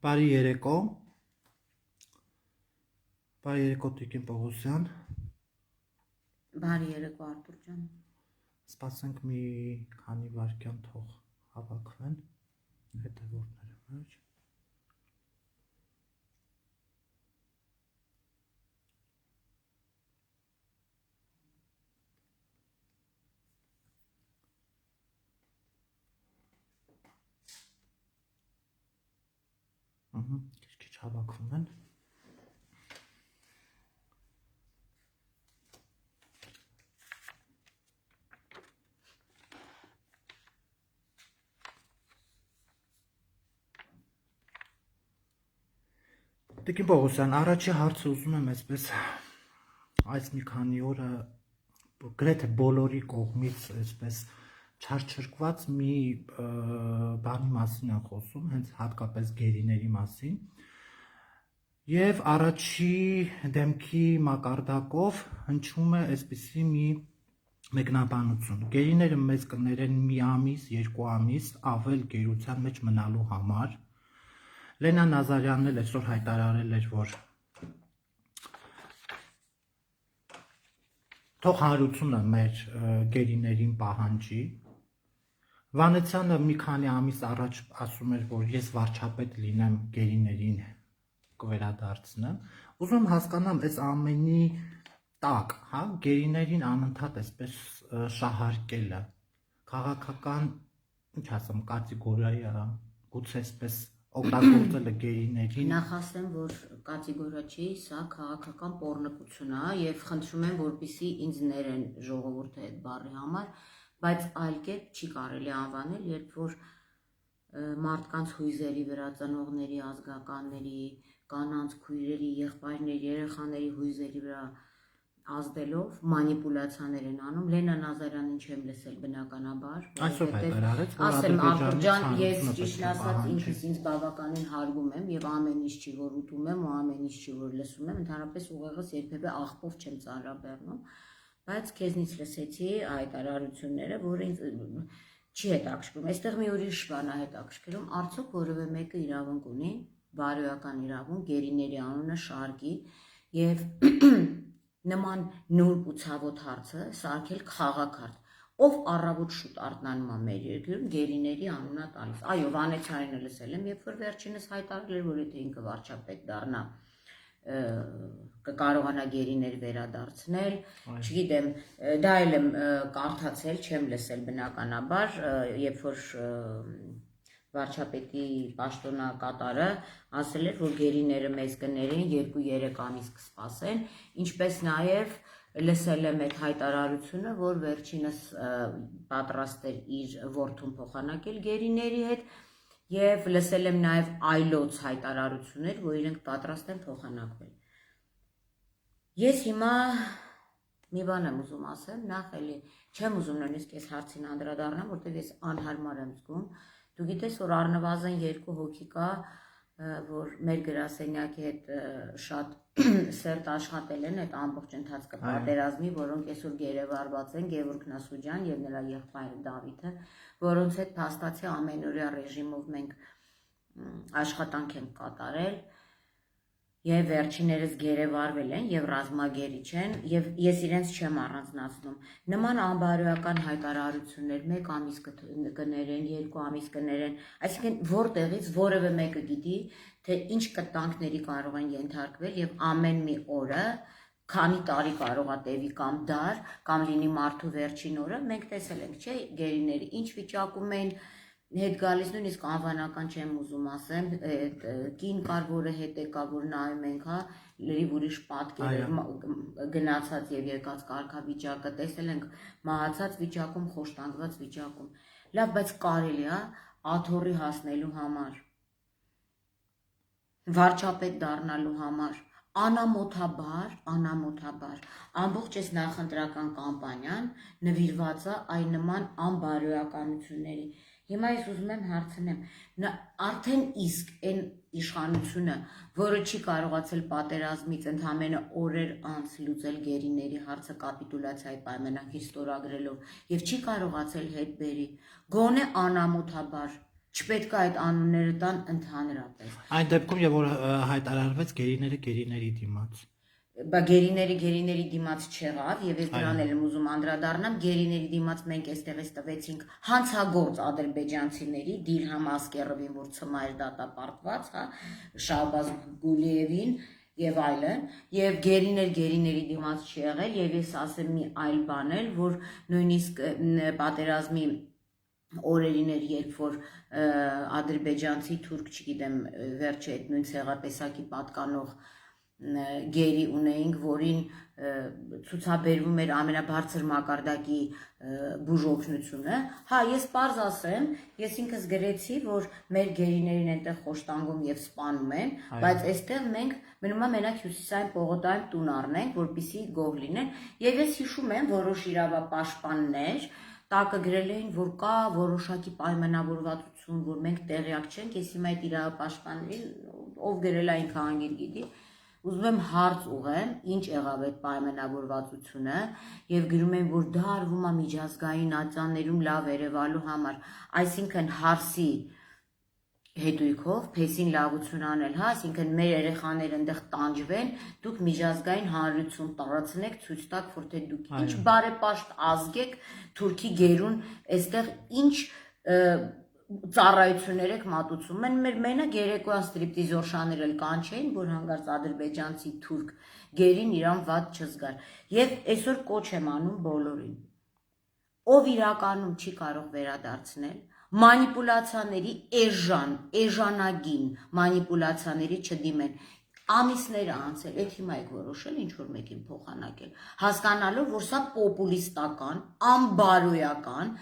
Բարի երեկո, Տիկին Պողոսյան, Բարի երեկո Արտուր ջան։ սպասենք մի քանի վայրկյան թող հավաքվեն հետևորդները մեր։ Քիչ հավաքվում են։ Տիկին Պողոսյան, առաջի հարցը ուզում եմ այսպես այս մի քանի օրը գրեթե բոլորի կողմից այսպես չարչրկված մի բանի մասին են խոսում, հենց հատկապես գերիների մասին։ Եվ առաջի դեմքի մակարդակով հնչում է այսպիսի մի մեկնաբանություն։ Գերիները մեզ կներեն մի ամիս, երկու ամիս ավել գերության մեջ մնալու համար։ Լենա Նազարյանն էլ այսօր հայտարարել էր, որ թող հանրությունը մեր գերիներին պահանջի։ Վանեցյանը մի քանի ամիս առաջ ասում էր, որ ես վարչապետ լինեմ գերիներին կվերադարձնեմ։ Ուզում եմ հասկանամ այս ամենի տակ, հա, գերիներին անընդհատ այսպես շահարկելը, քաղաքական, ինչ ասեմ, կատեգորիա, գուցե այսպես օգտագործելը գերիներին։ Նախ ասեմ, որ կատեգորիա չի, սա քաղաքական պոռնկություն է եւ խնդրում եմ, որպեսզի ինձ ներեն ժողովուրդը այդ բառի համար, բայց այլ կերպ չի կարելի անվանել, երբ որ մարդկանց հույզերի վրա, ծնողների, ազգականների, կանանց, քույրերի, եղբայրների, երեխաների հույզերի վրա ազդելով մանիպուլյացիաներ են անում։ Լենա Նազարյանին չեմ լսել բնականաբար, Այսօր հայտարարեց, որ ասեմ Արտուր ջան, ես ճիշտ ասած ինքս ինձ բավականին հարգում եմ եւ ամեն ինչ չի որ ուտում եմ ու ամեն ինչ չի որ լսում եմ, ընդհանրապես ուղեղս երբևէ աղբով չեմ ծանրաբեռնում, բայց քեզնից լսեցի հայտարարությունները, որը ինձ չի հետաքրքրում։ Այստեղ մի ուրիշ բան է հետաքրքրում, արդյոք որևէ մեկը իրավունք ունի, բարոյական իրավունք գերիների անունը շարքի եւ նման նուրբ ու ցավոտ հարցը սարքել խաղաքարտ, ով առավոտ շուտ արթնանում է մեր երկրում գերիների անունը տալիս։ Այո, Վանեցյանին լսել եմ, երբ որ վերջինս հայտարարել էր, որ եթե ինքը վարչապետ դառնա, կկարողանա գերիներ վերադարձնել, չգիտեմ, դա էլ եմ կարդացել, չեմ լսել բնականաբար, երբ որ վարչապետի պաշտոնակատարը ասել էր, որ գերիները մեզ կներեն 2-3 ամիս կսպասեն, ինչպես նաև լսել եմ այդ հայտարարությունը, որ վերջինս պատրաստ էր իր որդուն փոխանակել գերիների հետ, եւ լսել եմ նաև այլոց հայտարարություններ, որ իրենք պատրաստ են փոխանակվել։ Ես հիմա մի բան եմ ուզում ասեմ, նախ էլի չեմ ուզում նույնիսկ այս հարցին անդրադառնամ, որտեղ ես անհարմար եմ զգում։ Դու գիտես, որ առնվազն 2 հոգի կա, որ մեր գրասենյակի հետ շատ սերտ աշխատել են այդ ամբողջ ընթացքը պատերազմի, որոնք այսօր գերեվարված են, Գևորգ Նասուջյան եւ նրա եղբայր Դավիթը, որոնց հետ փաստացի ամենօրյա ռեժիմով մենք աշխատանք ենք կատարել եւ վերջիներս գերեվարվել են եւ ռազմագերի չեն եւ ես իրենց չեմ առանձնացնում։ Նման անբարոյական հայտարարություններ 1 ամիս կներեն, 2 ամիս կներեն, այսինքն որտեղից որևէ մեկը գիտի, թե ինչ կտանքների կարող են ենթարկվել եւ ամեն մի օրը քանի տարի կարող է տևի կամ դար, կամ լինի մարդու վերջին օրը, մենք տեսել ենք, չէ, գերիները ինչ վիճակում են հետ գալիս, նույնիսկ անվանական չեմ ուզում ասեմ, կին կար, որը հետ եկա, որ նայում ենք, հա, լրիվ ուրիշ պատկեր գնացած եւ եկած կարգավիճակը, տեսել ենք մահացած վիճակում, խոշտանգված վիճակում։ Լավ, բայց կարելի է աթոռի հասնելու համար, վարչապետ դառնալու համար, անամոթաբար, ամբողջ այս նախընտրական կամպանիան նվիրված է այն նման անբարոյականությունների։ Հիմա ես ուզում եմ հարցնեմ, արդեն իսկ այն իշխանությունը, որը չի կարողացել պատերազմից ընդամենը օրեր անց լուծել գերիների հարցը կապիտուլյացիայի պայմանագիր ստորագրելով եւ չի կարողացել հետ բերի, գոնե անամոթաբար Չպետք է այդ անունները տան ընդհանրապես։ Այն դեպքում եւ որ հայտարարվեց գերիների դիմաց։ Բա գերիների դիմաց չեղավ եւ ես դրան էլ եմ ուզում անդրադառնամ գերիների դիմաց մենք այստեղից տվեցինք հանցագործ ադրբեջանցիների Դիլհամ Ասկերովին որ ցմա էր դատապարտված հա Շահբազ Գուլիևին եւ այլն եւ գերիների դիմաց չի եղել եւ ես ասեմ մի այլ բան էլ որ նույնիսկ պատերազմի օրերին էր երբ որ ադրբեջանցի թուրք չգիտեմ վերջը այդ նույն ցեղատեսակի պատկանող գերի ունեինք, որին ցուցաբերվում էր ամենաբարձր մակարդակի բուժօգնությունը, հա, ես պարզ ասեմ, ես ինքս գրեցի, որ մեր գերիներին այնտեղ խոշտանգում եւ սպանում են, բայց այստեղ մենք մնում է մենակ հյուսիսային պողոտայում տուն առնենք, որպեսզի գող լինեն, եւ ես հիշում եմ որոշ իրավապաշտպաններ տակը գրել էին, որ կա որոշակի պայմանավորվածություն, որ մենք տեղյակ չենք, ես հիմա այդ իրավապաշտպաններին ով գրել է ինքը անգիր գիտի Ուզում եմ հարց ուղղեմ, ինչ եղավ այդ պայմանավորվածությունը եւ գրում են, որ դա արվում է միջազգային ատյաններում լավ երևալու համար, այսինքն հարսի հետույքով փեսին լավություն անել, հա, այսինքն մեր երեխաները այնտեղ տանջվեն, դուք միջազգային հանրություն տարածնեք, ցույց տաք, որ թե դուք ինչ բարեպաշտ ազգ եք, Թուրքի գերուն, այստեղ ինչ ծառայություններ եք մատուցում են մեր մենակ երեկոյան ստրիպտիզորշաներ էլ կանչեին, որ հանգարց ադրբեջանցի թուրք գերին իրան վատ չզգար։ Եվ այսօր կոչ եմ անում բոլորին։ Ով իրականում չի կարող վերադարձնել, մանիպուլացիաների էժանագին մանիպուլացիաների չդիմեն։ Ամիսները անցել, այդ հիմա եք որոշել ինչ որ մեկին փոխանակել, հասկանալով, որ սա պոպուլիստական, անբարոյական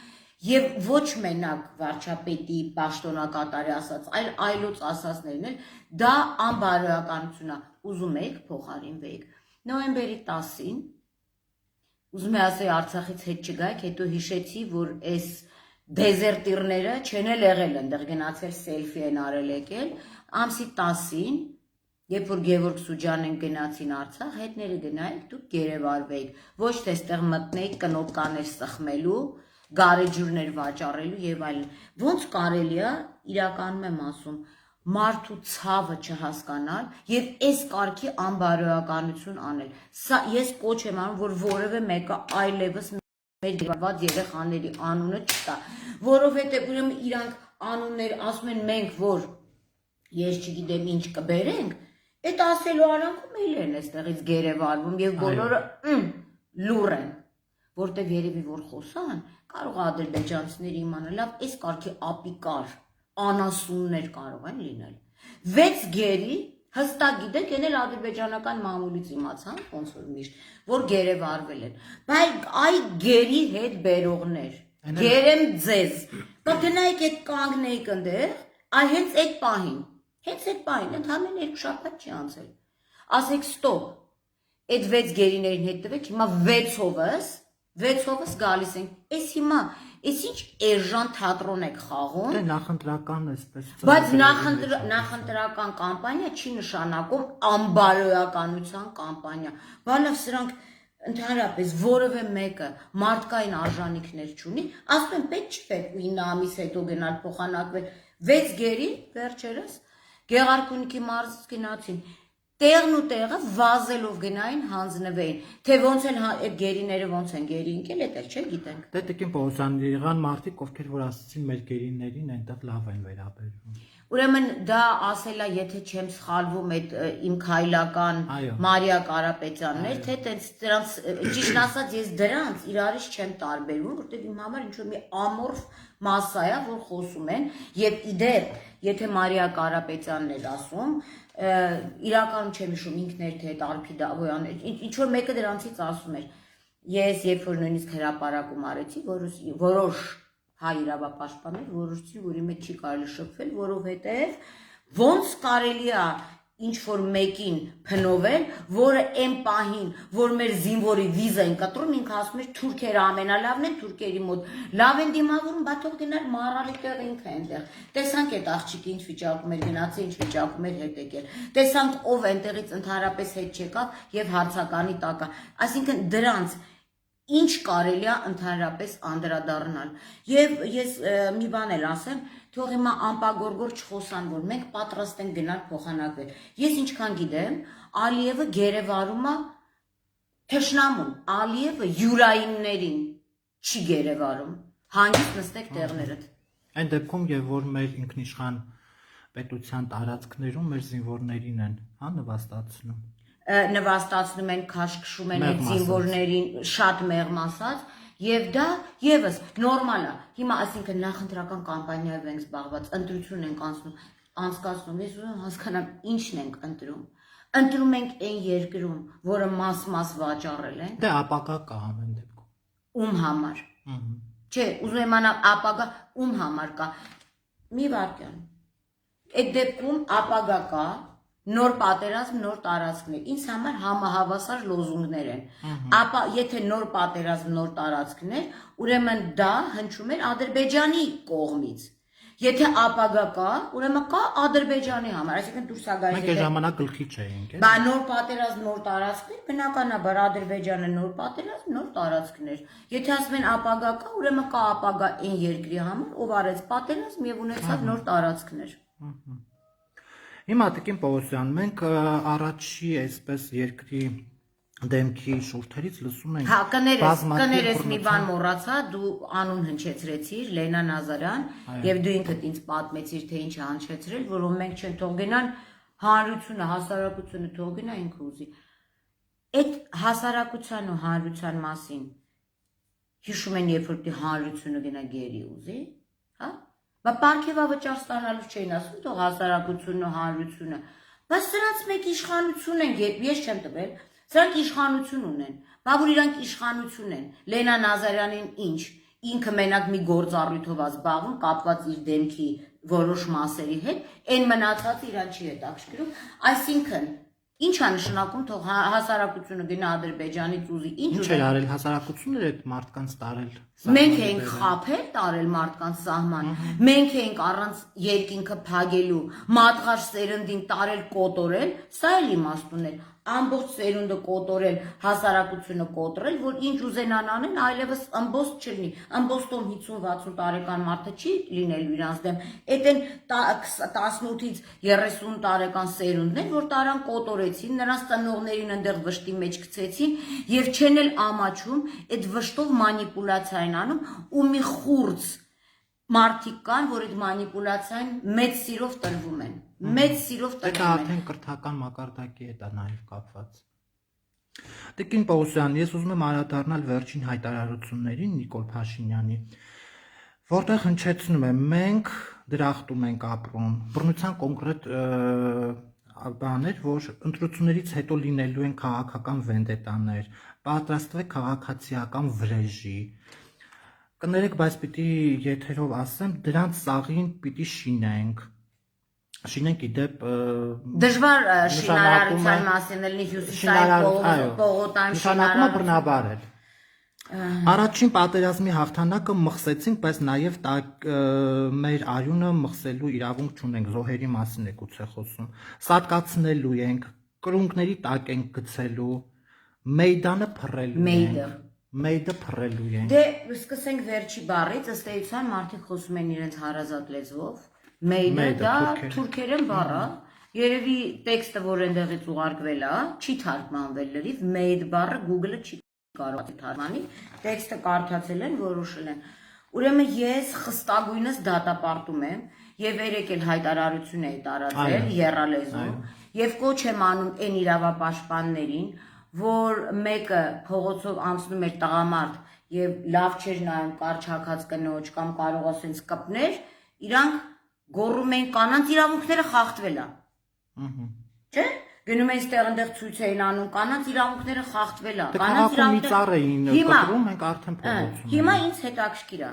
Եվ ոչ մենակ վարչապետի պաշտոնակատարի ասած, այլ այլոց ասածներն էլ դա անբարոյականություն է, ուզում եք փոխարինվեք։ Նոյեմբերի 10-ին ուզում եմ ասել Արցախից հետ չգայք, հետո հիշեցի, որ այս դեզերտիրները չեն էլ եղել այնտեղ գնացել սելֆի են արել եկել, ամսի 10-ին, երբ որ Գևորգ Սուջանեն գնացին Արցախ, հետները գնայիք, դուք գերեվարվեիք, ոչ թե այստեղ մտնեիք կնոպկաներ սխմելու գարեջուրներ վաճառելու եւ այլն։ Ոնց կարելի է իրականում եմ ասում մարդու ցավը չհասկանալ եւ այս կարգի անբարոյականություն անել։ Սա ես կոչ եմ անում, որ որևէ մեկը այլևս մեր դեպված երեխաների անունը չտա, որովհետեւ ուրեմն իրանք անուններ ասում են մենք որ ես չգիտեմ ինչ կբերենք, այդ ասելու արանքում էլ են այստեղից գերեվարվում եւ բոլորը լուր են, որտեւ երևի որ խոսան կարող է ադրբեջանցիները իմանալ, լավ, այս կարգի ապիկար անասուններ կարող են լինել։ 6 գերի հստակ գիտեք, են էլ ադրբեջանական մամուլից իմացան, ոնց որ միշտ, որ գերեվարվել են։ Բայց այ գերի հետ բերողներ, գերեմ ձեզ։ Բա գնայիք այդ կանգնեիք ընդեղ, այ հենց այդ պահին, ընդհանրեն 2 շաբաթ չի անցել։ Ասեք ստոպ։ Այդ 6 գերիներին հետ տվեք, հիմա 6-ովս գալիս ենք, այս հիմա, այս ինչ էժան թատրոն եք խաղում, Դե նախընտրական էսպես բայց նախընտրական կամպանիա չի նշանակում անբարոյականության կամպանիա, բանավ սրանք ընդհանրապես որևէ մեկը մարդկային արժանիքներ չունի, ասում են պետք չի պետք 9 ամիս հետո գնալ փոխանակվել, 6 գերի վերջերս Գեղարքունիքի մարզից գնացին, տեղն ու տեղը վազելով գնային հանձնվեին, թե ոնց են այդ գերիները ոնց են գերի ընկել, դա էլ չգիտենք։ Դե Տիկին Պողոսյան, եղան մարդիկ, ովքեր որ ասացին մեր գերիներին այնտեղ լավ են վերաբերվում։ Ուրեմն դա ասելա, եթե չեմ սխալվում, այդ իմ քայլական Մարիա Կարապետյաններ, թե տենց դրանց ճիշտ ասած ես դրանց իրարից չեմ տարբերվում, որտեղ իմ համար ինչ որ մի ամորֆ մասսա է, որ խոսում են, եւ իդեպ, եթե Մարիա Կարապետյանն էր ասում, իրականում չեմ հիշում ինքն էր թե այդ Արփիդ Աբոյան, ինչ որ մեկը դրանցից ասում էր, ես երբ որ նույնիսկ հրապարակում արեցի, որոշ հայ իրավապաշտպաններ որոշեցին, որ իմը չի կարելի շփվել, որովհետև ոնց կարելի է ինչ որ մեկին փնովել, որը այն պահին, որ մեր զինվորի վիզա են կտրում, ինքը ասում էր թուրքերը ամենալավն են, թուրքերի մոտ լավ են դիմավորում, բա թող գնալ մառալի տեղ ինքը այնտեղ։ Տեսանք այդ աղջիկը ինչ վիճակում էր գնացել, ինչ վիճակում էր հետ եկել։ Տեսանք ով այնտեղից ընդհանրապես հետ չեկավ եւ հարցականի տակա։ Այսինքն դրանց ինչ կարելի է ընդհանրապես անդրադառնալ։ Եվ ես մի բան էլ ասեմ, թող հիմա անպագորգոր չխոսան, որ մենք պատրաստ ենք գնալ փոխանակվել։ Ես ինչքան գիտեմ, Ալիևը գերեվարում է թշնամուն, Ալիևը յուրայիններին չի գերեվարում։ Հանգիստ նստեք տեղներդ։ Այն դեպքում, եւ որ մեր ինքնիշխան պետության տարածքներում մեր զինվորներին են, հա, նվաստացնում։ Նվաստացնում են, քաշքշում են այդ զինվորներին, շատ մեղմ ասած, եւ դա եւս նորմալ է։ Հիմա այսինքն նախընտրական կամպանիայով ենք զբաղված, ընտրություն ենք անցկացնում։ Ես ուզում եմ հասկանամ, ինչն ենք ընտրում։ Ընտրում ենք այն երկրում, որը մաս վաճառել են։ Դե ապակա կա ամեն դեպքում։ Ում համար։ Չէ, ուզում եմ իմանալ ապագա ում համար կա։ Մի վարքյան։ Այդ դեպքում ապագա կա, նոր պատերազմ, նոր տարածքներ։ Ինձ համար համահավասար լոզունգներ են։ Ապա եթե նոր պատերազմ, նոր տարածքներ, ուրեմն դա հնչում էր Ադրբեջանի կողմից։ Եթե ապագա կա, ուրեմն կա Ադրբեջանի համար, այսինքն դուրս է գալիս։ Մենք այդ ժամանակ գլխի չէինք, Բա նոր պատերազմ, նոր տարածքներ, բնականաբար Ադրբեջանը նոր պատերազմ, նոր տարածքներ։ Եթե ասում են ապագա կա, ուրեմն կա ապագա այն երկրի համար, ով արեց պատերազմ եւ ունեցավ նոր տարածքներ։ Հիմա Տիկին Պողոսյան, մենք առաջի այսպես երկրի դեմքի շուրթերից լսում ենք։ Հա, կներես մի բան մոռացա, դու անուն հնչեցրեցիր, Լենա Նազարյան, եւ դու ինքդ ինձ պատմեցիր, թե ինչ է հնչեցրել, որով մենք չեն թող գնան հանրությունը, հասարակությունը թող գնա ինքը ուզի։ Այդ հասարակության ու հանրության մասին հիշում են, երբ որ հանրությունը գնա գերի ուզի, հա։ Բա պարգևա վճար ստանալու չէին ասում, թող հասարակությունն ու հանրությունը։ Բայց սրանց մեկ իշխանություն են, ես չեմ տվել, սրանք իշխանություն ունեն։ Բա որ իրանք իշխանություն են։ Լենա Նազարյանին ինչ, ինքը մենակ մի գործառույթով է զբաղվում, կապված իր դեմքի որոշ մասերի հետ, այն մնացածը իրան չի հետաքրքրում, այսինքն ինչ է նշանակում, թող հասարակությունը գնա Ադրբեջանից ուզի, ինչ էր արել հասարակությունները այդ մարդկանց տարել։ Մենք էինք խաբել տարել մարդկանց սահման, մենք էինք առանց երկինքը փագելու, մատղաշ սերնդին տարել կոտորել, սա էլ իմաստ ուներ, ամբողջ սերունդը կոտորել, հասարակությունը կոտրել, որ ինչ ուզենան անեն, այլևս ըմբոստ չլինի, ըմբոստում 50-60 տարեկան մարդը չի լինելու իրանց դեմ, այդ են 18-ից 30 տարեկան սերունդն են, որ տարան կոտորեցին, նրանց ծնողներին ընդեղ վշտի մեջ գցեցին եւ չեն էլ ամաչում այդ վշտով մանիպուլյացիա են անում ու մի խուրձ մարդիկ կան, որ այդ մանիպուլյացիան մեծ սիրով տրվում են, մեծ սիրով տրվում են։ Դա արդեն կրթական մակարդակի հետ է նաև կապված։ Տիկին Պողոսյան, ես ուզում եմ անդրադառնալ վերջին հայտարարություններին Նիկոլ Փաշինյանի, որտեղ հնչեցնում է մենք դրախտում ենք ապրում, բռնության կոնկրետ բաներ, որ ընտրություններից հետո լինելու են քաղաքական վենդետաներ, պատրաստվեք քաղաքացիական վրեժի։ Կներեք, բայց պիտի եթերով ասեմ, դրանց սաղին պիտի շինենք իդեպ դժվար շինարարության մասին լինի հյուսիսային պողոտան շինարարումը բռնաբարել։ Առաջին պատերազմի հաղթանակը մխսեցինք, բայց նաև մեր արյունը մխսելու իրավունք չունենք, զոհերի մասին է գուցե խոսում։ Սատկացնելու ենք, կրունկների տակ ենք գցելու, մեյդանը փռելու ենք։ Մեյդը փռելու են։ Դե սկսենք վերջի բառից, ըստ էության մարդիկ խոսում են իրենց հարազատ լեզվով։ Մեյդը դա թուրքերեն բառ է։ Երևի տեքստը, որ այնտեղից ուղարկվել է, չի թարգմանվել լրիվ, մեյդ բառը Google-ը չի կարող թարգմանի, տեքստը կարդացել են, որոշել են։ Ուրեմն ես խստագույնս դատապարտում եմ եւ երեք էլ հայտարարություն էի տարածել եռալեզվով եւ կոչ եմ անում այն իրավապաշտպաններին, որ մեկը փողոցով անցնում էր տղամարդ եւ լավ չէր նայում կարճ հագած կնոջ կամ կարող ասենց կպներ, իրանք գոռում են կանանց իրավունքները խախտվել է։ Չէ՞։ Գնում են ստեղ այնտեղ ցույց էին անում կանանց իրավունքները խախտվել է։ Կանանց իրավունքները կտրում ենք արդեն փողոցում։ Հիմա ինձ հետաքրքիր է։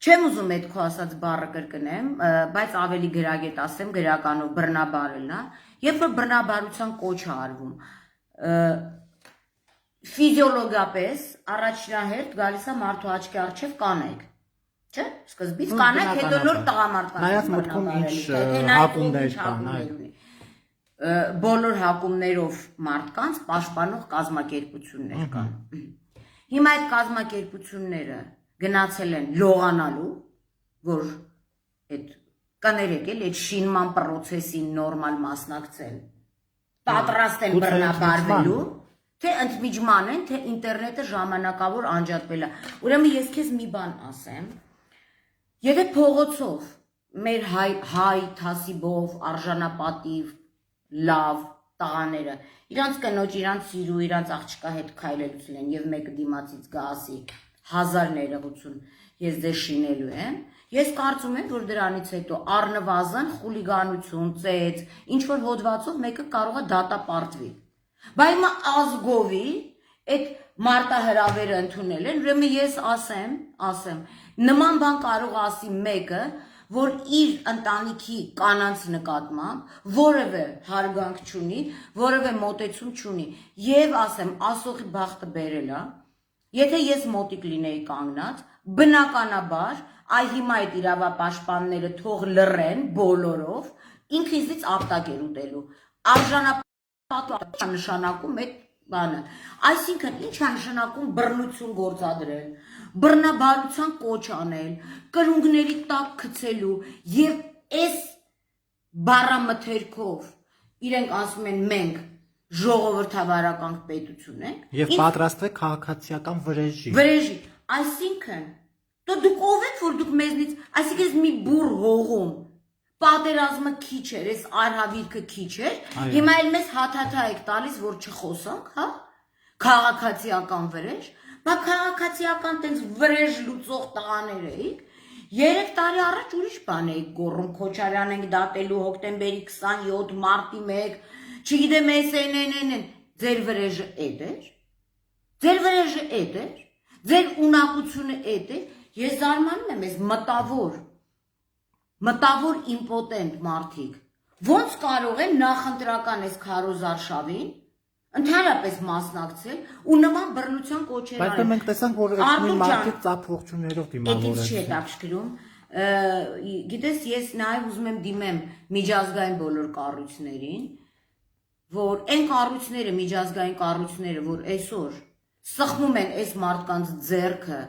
Չեմ ուզում այդ քո ասած բառը կրկնեմ, բայց ավելի գրագետ ասեմ, գրականով բռնաբարելն է, երբ որ բռնաբարության կոչ է արվում, ֆիզիոլոգիապես առաջնահերթ գալիս է մարդու աչքի առջև կանայք, չէ՞, սկզբից կանայք, հետո նոր տղամարդ կան։ Նայած մտքում ինչ հակումներ կան, բոլոր հակումներով մարդկանց պաշտպանող կազմակերպություններ կան։ Հիմա այդ կազմակերպությունները գնացել են լողանալու, որ այդ կներեք էլ այդ շինման process-ին նորմալ մասնակցել, պատրաստ են բռնաբարվելու, թե ընդմիջման են, թե ինտերնետը ժամանակավոր անջատվել է։ Ուրեմն ես քեզ մի բան ասեմ, եթե փողոցով մեր հայ թասիբով արժանապատիվ լավ տղաները իրանց կնոջ, իրանց սիրու, իրանց աղջկա հետ քայլելուց են եւ մեկը դիմացից գա ասի 1000 ներողություն ես դե շինելու եմ, ես կարծում եմ, որ դրանից հետո առնվազն խուլիգանություն, ծեծ, ինչ որ հոդվածով մեկը կարող է դատապարտվի։ Բայց հիմա ազգովի այդ մարտահրավերը ընդունել են, ուրեմն ես ասեմ, նման բան կարող ասի մեկը, որ իր ընտանիքի կանանց նկատմամբ որևէ հարգանք չունի, որևէ մոտեցում չունի, եւ ասեմ, ասողի բախտը բերել է, եթե ես մոտիկ լինեի կանգնած, բնականաբար, այ հիմա այդ իրավապաշտպանները թող լռեն բոլորով, ինքը ինձից ապտակ էր ուտելու, արժանապատվը նշանակում այդ բանը, այսինքն ինչ է նշանակում բռնություն գործադրել, բռնաբարության կոչ անել, կրունկների տակ գցելու եւ այս բառամթերքով իրենք ասում են մենք ժողովրդավարական պետություն ենք եւ պատրաստվեք քաղաքացիական վրեժի։ Վրեժի, այսինքն դու դուք ով եք որ դուք մեզնից, այսինքն մի բուր հողում պատերազմը քիչ էր, այս արհավիրքը քիչ էր, հիմա էլ մեզ հաթաթա եք տալիս որ չխոսանք, հա? Քաղաքացիական վրեժ, բա քաղաքացիական տենց վրեժ լուծող տղաներ էիք, 3 տարի առաջ ուրիշ բան էիք գոռում, Քոչարյան ենք դատելու հոկտեմբերի 27, մարտի 1, չգիտեմ էս են, ձեր վրեժը էդ էր, ձեր վրեժը էդ էր, ձեր ունակությունը էդ էր, ես զարմանում եմ ես մտավոր իմպոտենտ մարդիկ, ոնց կարող են նախընտրական այս քարոզարշավին ընդհանրապես մասնակցել ու նման բռնության կոչեր Բայց մենք տեսանք, որ մի մարդիկ ծափողություններով դիմավորեցին։ Էդից չի հետաքրքրում, գիտես, ես նաև ուզում եմ դիմեմ միջազգային բոլոր կառույցներին, որ այն կառույցները, միջազգային կառույցները, որ այսօր սխմում են այս մարդկանց ձեռքը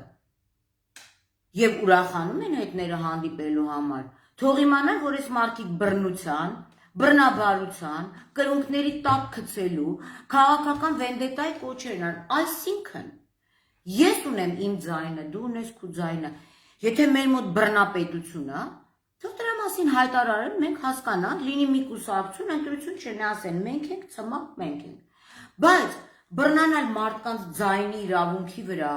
եւ ուրախանում են հետները հանդիպելու համար, թող իմանան, որ այս մարդիկ բռնության, բռնաբարության, կրունկների տակ գցելու, քաղաքական վենդետայի կոչերն են, այսինքն ես ունեմ իմ ձայնը, դու ունես քո ձայնը, եթե մեր մոտ բռնապետություն է, թող դրա մասին հայտարարեն, մենք հասկանանք, լինի մի կուսակցություն, ընտրություն չեն ասեն, մենք ենք ցմահ, մենք ենք, բայց բռնանալ մարդկանց ձայնի իրավունքի վրա,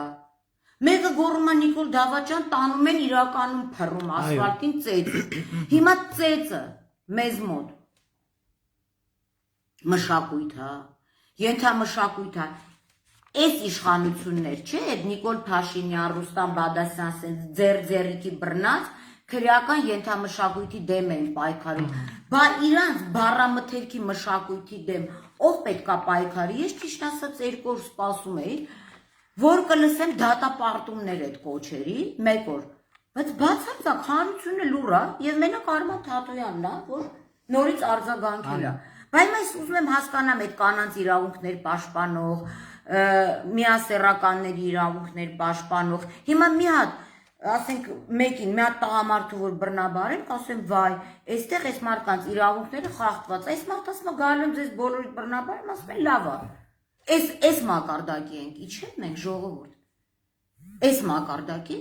մեկը գոռում է Նիկոլ Դավաճան, տանում են իրականում փռում ասֆալտին ծեծը, հիմա ծեծը մեզ մոտ մշակույթ է, ենթամշակույթ է, այս իշխանություններ չէ, այդ Նիկոլ Փաշինյան, Ռուստամ Բադասյան, սենց ձեռքի բռնած, քրեական ենթամշակույթի դեմ են պայքարում, բա իրանց բառամթերքի մշակույթի դեմ, ով պետքա պայքարի, ես ճիշտ ասած 2 օր սպասում էի, որ կլսեմ դատապարտումներ այդ կոչերի, 1 օր, բայց բացարձակ հանրությունը լուր է եւ մենակ Արման Թաթոյանն է, որ նորից արձագանքել է։ Բայց ես ուզում եմ հասկանամ այդ կանանց իրավունքներ պաշտպանող, միասեռականների իրավունքներ պաշտպանող։ Հիմա մի հատ, ասենք մեկին, մի հատ տղամարդու որ բռնաբարեն, ասեմ վայ, այստեղ այս մարդկանց իրավունքները խախտված։ Այս մարդը ասում է գալու եմ ձեզ բոլորիդ բռնաբարեմ, ասում են լավ է։ Այս մակարդակի ենք, իջեք մենք ժողովուրդ։ Այս մակարդակի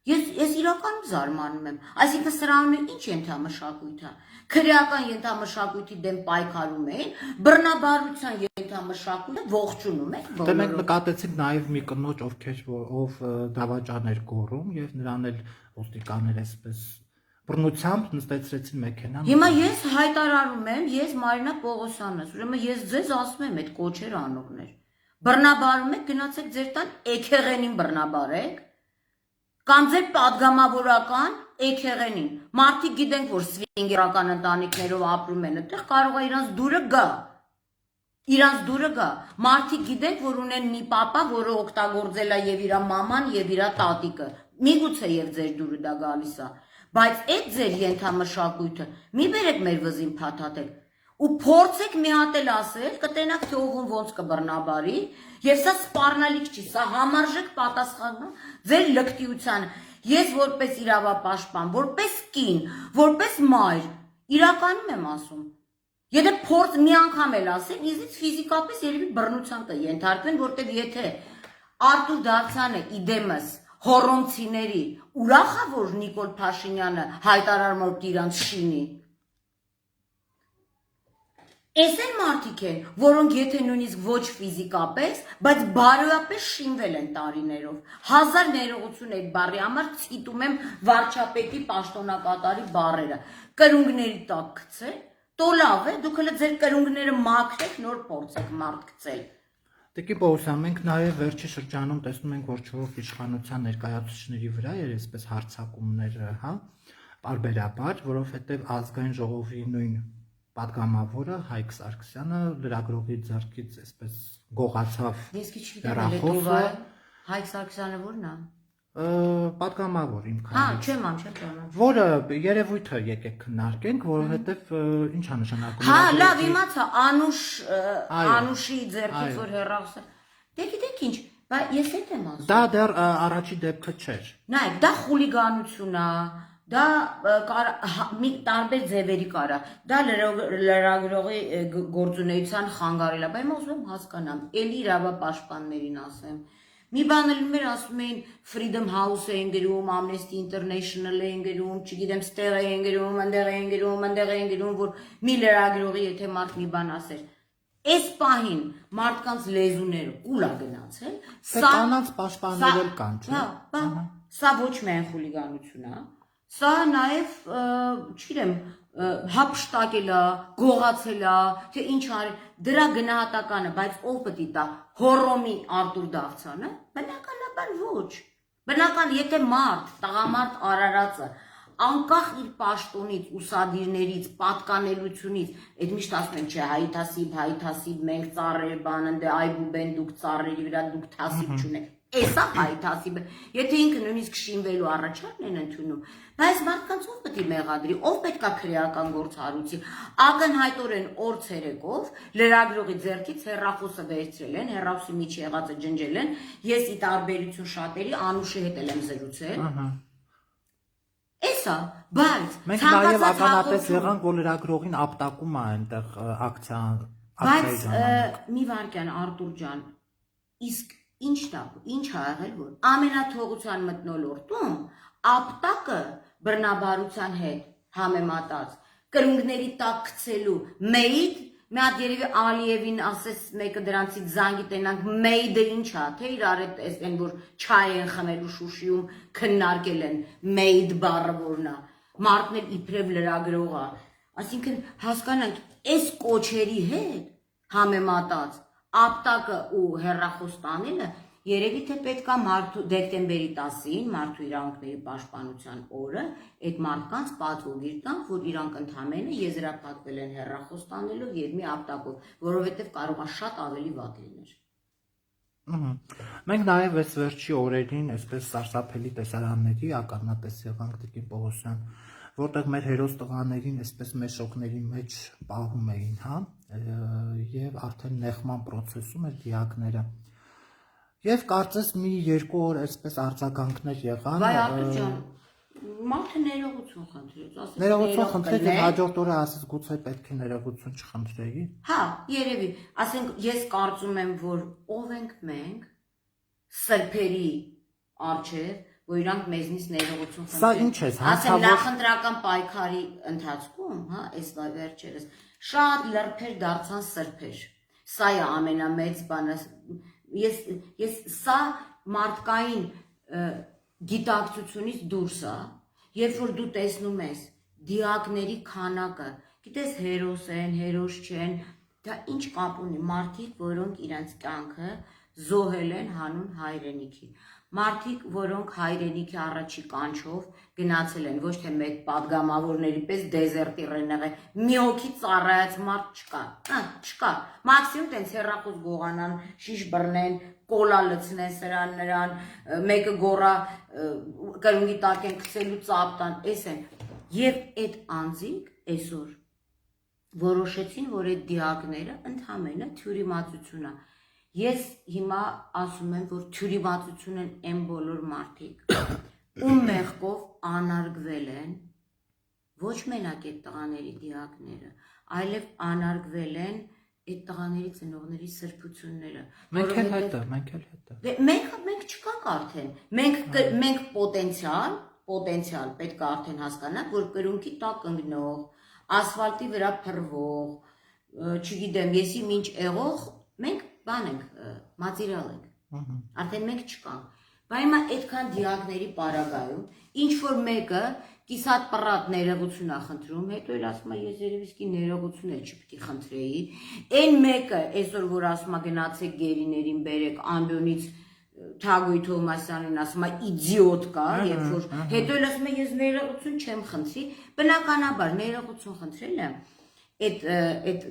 ես իրականում զարմանում եմ, այսինքն սրանունը ինչ ենթամշակույթ է, քրեական ենթամշակույթի դեմ պայքարում էին, բռնաբարության ենթամշակույթը ողջունում են բոլորով։ Դե մենք նկատեցինք նաև մի կնոջ, ով Դավաճան էր գոռում եւ նրան էլ ոստիկաններ այսպես բռնությամբ նստեցրեցին մեքենան։ Հիմա ես հայտարարում եմ, ես Մարինա Պողոսյանս, ուրեմն ես ձեզ ասում եմ այդ կոչեր անողներ։ Բռնաբարում եք, գնացեք ձեր տան էքեղենին բռնաբարեք, կամ ձեր падգամավորական էքեղենին։ Մարդիկ գիտենք, որ սվինգերական ընտանիքներով ապրում են, այդտեղ կարող է իրանց դուրը գա։ Իրանց դուրը գա։ Մարդիկ գիտենք, որ ունեն մի պապա, որը օգտագործել է եւ իր մաման եւ իր տատիկը։ Միգուցե եւ ձեր դուրը դա գալիս է։ Բայց այդ ձեր ենթամշակույթը մի բերեք մեր վզին փաթաթեք։ ու փորձեք մի հատ էլ ասել, կտենաք թե ողուն ոնց կբռնաբարի, եւ սա սպառնալիք չի, սա համարժեք պատասխան է ձեր լկտիությանը։ Ես որպես իրավապաշտպան, որպես կին, որպես մայր, իրականում եմ ասում։ Եթե փորձ մի անգամ էլ ասեն, իզից ֆիզիկապես երևի բռնության կենթարկվեն, որտեղ եթե Արտուր Դավթյանը իդեմս հոռոմցիների ուրախ է, որ Նիկոլ Փաշինյանը հայտարարում է, որ իրանց շինի։ Էս են մարդիկ են, որոնք եթե նույնիսկ ոչ ֆիզիկապես, բայց բարոյապես շինվել են տարիներով։ Հազար ներողություն այդ բառի համար ցիտում եմ վարչապետի պաշտոնակատարի բառերը։ Կրունկների տակ գցել, տո լավ է, դուք հələ ձեր կրունկները մաքրեք, նոր փորձեք մարդ գցել։ Տիկին Պողոսյան, մենք նաև վերջի շրջանում տեսնում ենք, որ չորրորդ իշխանության ներկայացուցիչների վրա էր այսպես հարձակումներ, հա, պարբերաբար, որովհետև ազգային ժողովի նույն պատգամավորը Հայկ Սարգսյանը լրագրողի ձեռքից այսպես գողացավ։ Ես քիչ գիտեմ, Հայկ Սարգսյանը ո՞րն է։ Պատգամավոր իմ Հա, քանի։ չեմ ճանաչում։ Որը երևույթը եկեք քննարկենք, որովհետև ի՞նչ է նշանակում։ Հա, լավ, իմացա, Անուշի ձեռքից որ հեռախոսը։ Դե գիտեք ինչ, բայց ես հետ եմ ասում։ Դա դեռ առաջի դեպքը չէր։ Նայեք, դա խուլիգանություն է, դա մի տարբեր ձևերի կարա։ Դա լրագրողի գործունեության խանգարել է, բայց ես ուզում եմ հասկանամ, էլի իրավապաշտպաններին ասեմ։ Մի բան էլ մեր ասում էին Freedom House էին գրում, Amnesty International էին գրում, չգիտեմ, ստեղ էին գրում, այնտեղ էին գրում, այնտեղ էին գրում, որ մի լրագրողի եթե մարդ մի բան ասեր, այս պահին մարդկանց լեզուները կուլա գնացել, կանանց պաշտպաններ էլ կան, չէ՞։ Հա, սա ոչ միայն խուլիգանություն է, սա նաև, չգիտեմ, հափշտակել է, գողացել է, թե ինչ արել, դրա գնահատականը, բայց ով պետք է տա հոռոմի Արտուր Դավթյանը, բնականաբար ոչ։ Բնական, եթե մարդ, տղամարդ Արարածը անկախ իր պաշտոնից, ուսադիրներից, պատկանելությունից, այդ միշտ ասում են, չէ, հայթասիբ, մենք ծառեր բան, ընդ այբուբեն դուք ծառերի վրա դուք թասիբ չունեք։ Էսա հայթասիբը, եթե ինքը նույնիսկ շինվելու առաջարկն են ընդունում, բայց մարդկանց ով պետք է մեղադրի, ով պետք է քրեական գործառույցի, ակնհայտորեն օր ցերեկով լրագրողի ձեռքից հեռախոսը վերցրել են, հեռախոսի միջի եղածը ջնջել են, ես ի տարբերություն շատերի Անուշի հետ եմ զրուցել։ Էսա, բայց մենք նաև ականատես եղանք, որ լրագրողին ապտակում է այնտեղ ակցիայի ժամանակ։ Մի վարքյան Արտուր ջան, իսկ ինչ ա եղել, որ ամենաթողության մթնոլորտում ապտակը բռնաբարության հետ համեմատած կրունկների տակ գցելու մեյդ, մի հատ երևի Ալիևին ասես մեկը դրանցից զանգի տենանք, մեյդը ինչ է, թե իրար հետ այն որ չայ են խմելու Շուշիում քննարկել են մեյդ բառը որն է, մարդն էլ իբրև լրագրող է, այսինքն հասկանանք, այս կոչերի հետ համեմատած ապտակը ու հեռախոս տանելը երևի թե պետքա դեկտեմբերի 10-ին մարդու իրավունքների պաշտպանության օրը այդ մարդկանց պատվոգիր տան, որ իրանք ընդհանրապես եզրափակվել են հեռախոս տանելով եւ մի ապտակով, որովհետեւ կարող է շատ ավելի վատ լիներ։ Մենք նաև այս վերջի օրերին այսպես սարսափելի տեսարանների ականատես եղանք Տիկին Պողոսյան, որտեղ մեր հերոս տղաներին այսպես մեշոկների մեջ պահում էին, հա, եւ արդեն նեղման process-ում էր դիակները։ Եվ կարծես մի երկու օր այսպես արձագանքներ եղան։ Վայ Արտուր ջան, մարդը ներողություն խնդրեց, ասես ներողություն խնդրեց եւ հաջորդ օրը ասես գուցե պետք է ներողություն չխնդրեի։ Հա, երևի, ասենք ես կարծում եմ, որ ով ենք մենք սրբերի արչեւ, որ իրանք մեզնից ներողություն խնդրեն։ Սա ինչ է, ասեմ նախընտրական պայքարի ընթացքում, հա, այս վերջերս շատ լրբեր դարձան սրբեր։ Սա է ամենամեծ բանը։ Ես սա մարդկային գիտակցությունից դուրս է, երբ որ դու տեսնում ես դիակների քանակը, գիտես հերոս են, հերոս չեն, դա ինչ կապ ունի, մարդիկ, որոնք իրենց կյանքը զոհել են հանուն հայրենիքի, մարդիկ, որոնք հայրենիքի առաջի կանչով գնացել են, ոչ թե մեկ պատգամավորների պես դեզերտիր են եղել, մի հոգի ծառայած մարդ չկա, մաքսիմում տենց հեռախոս գողանան, շիշ բռնեն, կոլա լցնեն սրան նրան, մեկը գոռա կրունկի տակ են գցելու ծապ տան, էս են, եւ այդ անձինք այսօր որոշեցին, որ այդ դիակները ընդհանրապես թյուրիմացություն է։ Ես հիմա ասում եմ, որ թյուրիմացություն են այն բոլոր մարդիկ, ում մեղքով անարգվել են ոչ մենակ այդ տղաների դիակները, այլև անարգվել են այդ տղաների ծնողների սրբությունները։ Մենք էլ հետը։ Մենք չկանք արդեն։ Մենք պոտենցիալ պետք է արդեն հասկանանք, որ կրունկի տակ ընկնող, ասֆալտի վրա փռվող, չգիտեմ, եսի մինչ եղող, մենք բան ենք, մատերիալ ենք։ Արդեն մենք չկանք։ Բայց հիմա այդքան դիակների պարագայում ինչ որ մեկը կիսատ պռատ ներողություն է խնդրում, հետո էլ ասում է ես երևիսկի ներողություն էլ չպետք է խնդրեի։ Այն մեկը այսօր որ ասում է գնացեք գերիներին բերեք ամբյոնից Թագուհի Թովմասյանին ասում է իդիոտ կա, երբ որ հետո էլ ասում է ես ներողություն չեմ խնդրի, բնականաբար ներողություն խնդրելը այդ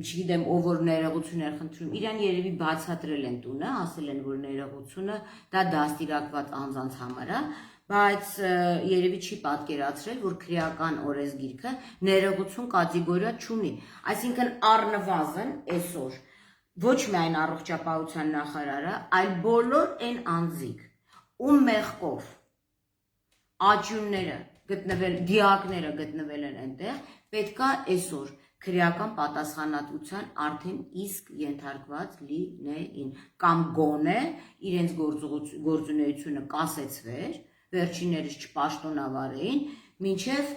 չգիտեմ ով որ ներողություն էր խնդրում, իրան երևի բացատրել են տունը, ասել են որ ներողությունը դա դաստիարակված անձանց համար է, բայց երևի չի պատկերացրել, որ քրեական օրենսգիրքը ներողություն կատեգորիա չունի, այսինքն առնվազն այսօր ոչ միայն առողջապահության նախարարը, այլ բոլոր այն անձիկ, ում մեղքով աճյունները գտնվել, դիակները գտնվել են այնտեղ, պետքա այսօր քրեական պատասխանատվության արդեն իսկ ենթարկված լինեին, կամ գոնե իրենց գործունեությունը կասեցվեր, վերջիններս չպաշտոնավարեին, մինչև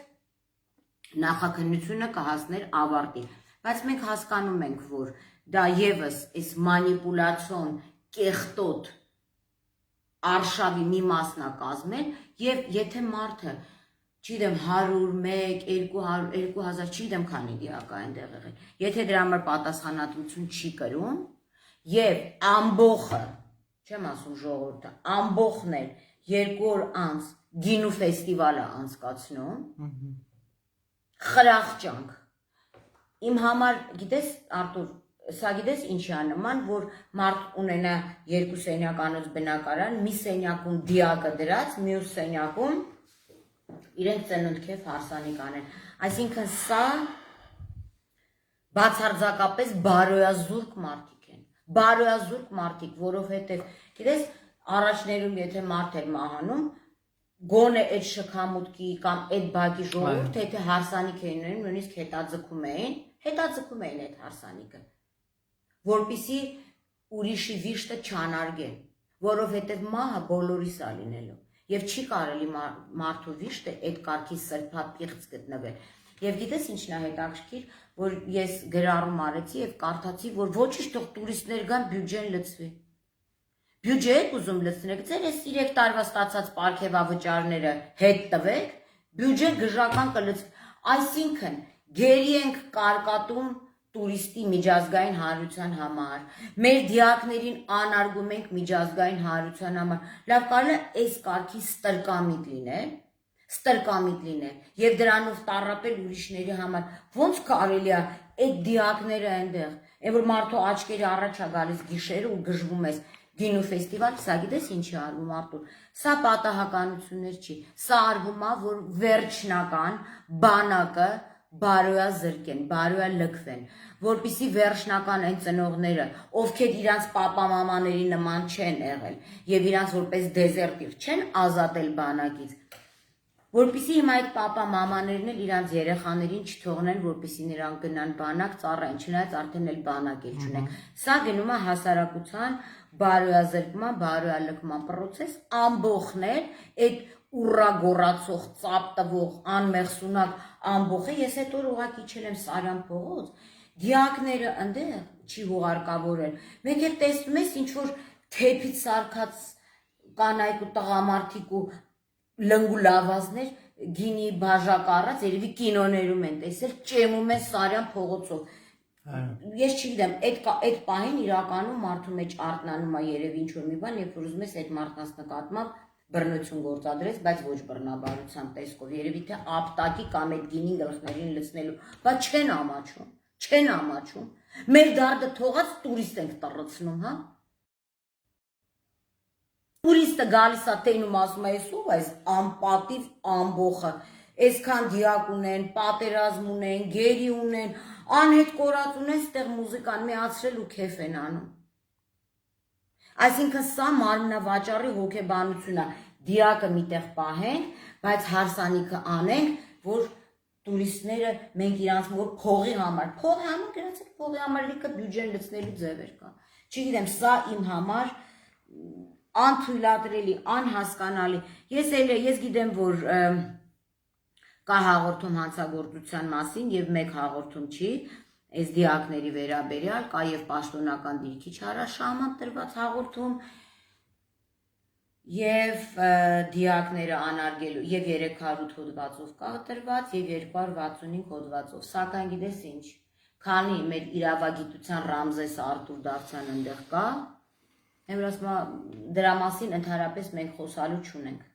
նախաքննությունը կհասներ ավարտի, բայց մենք հասկանում ենք, որ դա եւս այս մանիպուլյացիոն կեղտոտ արշավի մի մասն է կազմել եւ եթե մարդը չգիտեմ 101, 200, 2000, չգիտեմ քանի դիակա այնտեղ եղել, եթե դրա համար պատասխանատվություն չի կրում եւ ամբողը, չեմ ասում ժողովուրդը, ամբողն էլ 2 օր անց գինու ֆեստիվալը անցկացնում, խրախճանք, իմ համար, գիտես Արտուր, սա գիտես ինչի է նման, որ մարդ ունենա 2 սենյականոց բնակարան, մի սենյակում դիակը դրած, մյուս սենյակում իրենք ծննդքեվ հարսանիք անեն, այսինքն սա բացարձակապես բարոյազուրկ մարդիկ են, բարոյազուրկ մարդիկ, որովհետև, գիտես, առաջներում եթե մարդ էր մահանում, գոնե այդ շքամուտքի կամ այդ բակի ժողովուրդը, եթե հարսանիք էին ունենում, նույնիսկ հետաձգում էին այդ հարսանիքը, որպեսզի ուրիշի վիշտը չանարգեն, որովհետև մահը բոլորիս է լինելու, եւ չի կարելի մարդու վիշտը այդ կարգի սրբապիղծ գտնվել։ Եվ գիտես ինչն է հետաքրքիր, որ ես գրառում արեցի եւ կարդացի, որ ոչինչ թող տուրիստներ գան բյուջեն լցվի։ Բյուջե եք ուզում լցնեք, ձեր այս 3 տարվա ստացած պարգևավճարները հետ տվեք, բյուջե գժական կլցվի, այսինքն գերի ենք կարկատում տուրիստի միջազգային հարության համար, մեր դիակներին անարգում ենք միջազգային հարության համար, լավ կարելի է այս կարգի ստրկամիտ լինել, եւ դրանով տառապել ուրիշների համար, ոնց կարելի է այդ դիակները այնտեղ, այն որ մարդու աչքերի առաջ է գալիս գիշերը ու գժվում ես, գինու ֆեստիվալ, սա գիտես ինչի արվում Արտուր, սա պատահականություններ չի, սա արվում է, որ վերջնական բանակը բարոյազրկեն, բարոյալքվեն, որպեսզի վերջնական այն ծնողները, ովքեր իրանց պապա-մամաների նման չեն եղել եւ իրանց որպես դեզերտիվ չեն ազատել բանակից, որպեսզի հիմա այդ պապա-մամաներն էլ իրանց երեխաներին չթողնեն, որպեսզի նրանք գնան բանակ ծառայեն, չնայած արդեն էլ բանակ էլ չունեն։ Սա գնում է հասարակության բարոյազրկման, բարոյալքման process, ամբողջն էլ այդ ուռա գոռացող, ծապ տվող, անմեղսունակ ամբողջը, ես այդ օր ուղղակի իջել եմ Սարյան փողոց, դիակները ընդեղ չի հուղարկավորել, մեկ էլ տեսնում ես ինչ որ թեփից սարքած կանայք ու տղամարդիկ ու լնգու լավազներ գինի բաժակ առած, երևի կինոներում են տեսել, ճեմում են Սարյան փողոցով։ Ես չգիտեմ, այդ պահին իրականում մարդու մեջ արթնանում է երևի ինչ որ մի բան, երբ որ ուզում ես այդ մարդկանց նկատմամբ բռնություն գործադրես, բայց ոչ բռնաբարության տեսքով, երևի թե ապտակի կամ այդ գինին գլխներին լցնելու, բայց չեն ամաչում, մեր դարդը թողած տուրիստ ենք տրռցնում, հա։ Տուրիստը գալիս է տենում ասում է, ես ով այս անպատիվ ամբողը, այսքան դիակ ունեն, պատերազմ ունեն, գերի ունեն, Անհետ կորած ունեն, ստեղ մուզիկան միացրել ու քեֆ են անում։ Այսինքն սա մարմնավաճառի հոգեբանությունն է, դիակը միտեղ պահենք, բայց հարսանիքը անենք, որ տուրիստները մենք իրանց որ փողի համար գնացեք փողի համար լիքը բյուջեն լցնելու ձևեր կա։ Չգիտեմ, սա իմ համար անթույլատրելի, անհասկանալի։ Ես գիտեմ, որ կա հաղորդում հանցագործության մասին եւ մեկ հաղորդում չի, այս դիակների վերաբերյալ, կա եւ պաշտոնական դիրքի չարաշահման տրված հաղորդում եւ դիակները անարգելու եւ 308 հոդվածով կա տրված եւ 265 հոդվածով, սակայն գիտես ինչ, քանի մեր իրավագիտության Ռամզես Արտուր Դավթյան այնտեղ կա, դրա մասին ընդհանրապես մենք խոսալու չունենք։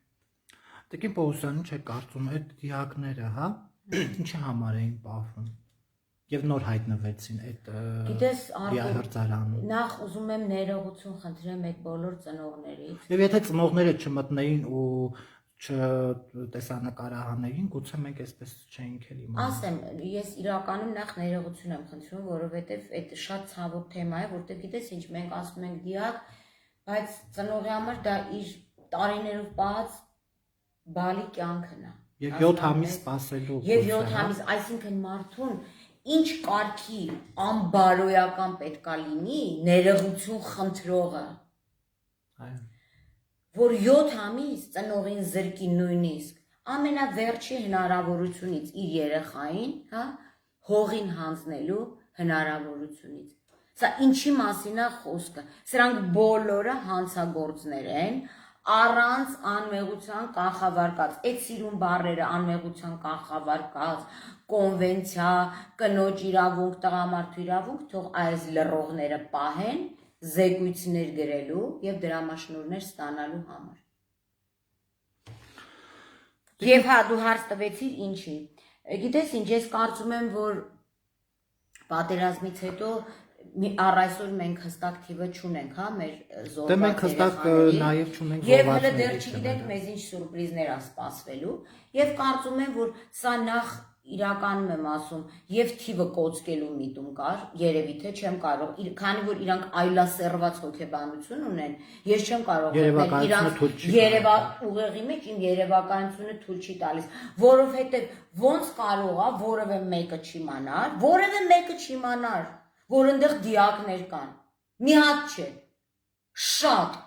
Տիկին Պողոսյանը չէ կարծում այդ դիակները, հա, ինչի համար էին պահվում եւ նոր հայտնվեցին այդ դիահրձարանում։ Նախ ուզում եմ ներողություն խնդրեմ այդ բոլոր ծնողներից։ Եվ եթե ծնողները չմտնեին ու չտեսանկարահանեին, գուցե մենք այսպես չէինք էլ իմանում։ Ասեմ, ես իրականում նախ ներողություն եմ խնդրում, որովհետեւ այդ շատ ցավոտ թեմա է, որտեղ գիտես ինչ, մենք ասում ենք դիակ, բայց ծնողի համար դա իր տարիներով պահած բալի կյանքն է։ Եվ 7 ամիս սպասելու։ Եվ 7 ամիս, այսինքն մարդուն ինչ կարգի անբարոյական պետքա լինի ներողություն խնդրողը, որ 7 ամիս ծնողին զրկի նույնիսկ ամենավերջի հնարավորությունից իր երեխային, հա, հողին հանձնելու հնարավորությունից։ Սա ինչի մասին է խոսքը։ Սրանք բոլորը հանցագործներ են, առանց անմեղության կանխավարկած, այդ սիրուն բառերը անմեղության կանխավարկած, կոնվենցիա, կնոջ իրավունք, տղամարդու իրավունք, թող այս լռողները պահեն, զեկույցներ գրելու եւ դրամաշնորհներ ստանալու համար։ Եվ հա դու հարց տվեցիր ինչի։ Գիտես ինչ, ես կարծում եմ, որ պատերազմից հետո առ այսօր մենք հստակ թիվը չունենք, հա, մեր զոհված երեխաների։ Դե մենք հստակ նաև չունենք եւ հələ դեռ չգիտենք մեզ ինչ սուրպրիզներ է սպասվելու եւ կարծում եմ, որ սա նախ իրականում եմ ասում, եւ թիվը կոծկելու միտում կար, երևի թե չեմ կարող, քանի որ իրանք այլասերված հոգեբանություն ունեն, ես չեմ կարող իրանք ուղեղի մեջ իմ երևակայությունը թույլ չի տալիս, որովհետեւ ոնց կարող է որևէ մեկը չիմանար, որ այնտեղ դիակներ կան, մի հատ չէ, շատ,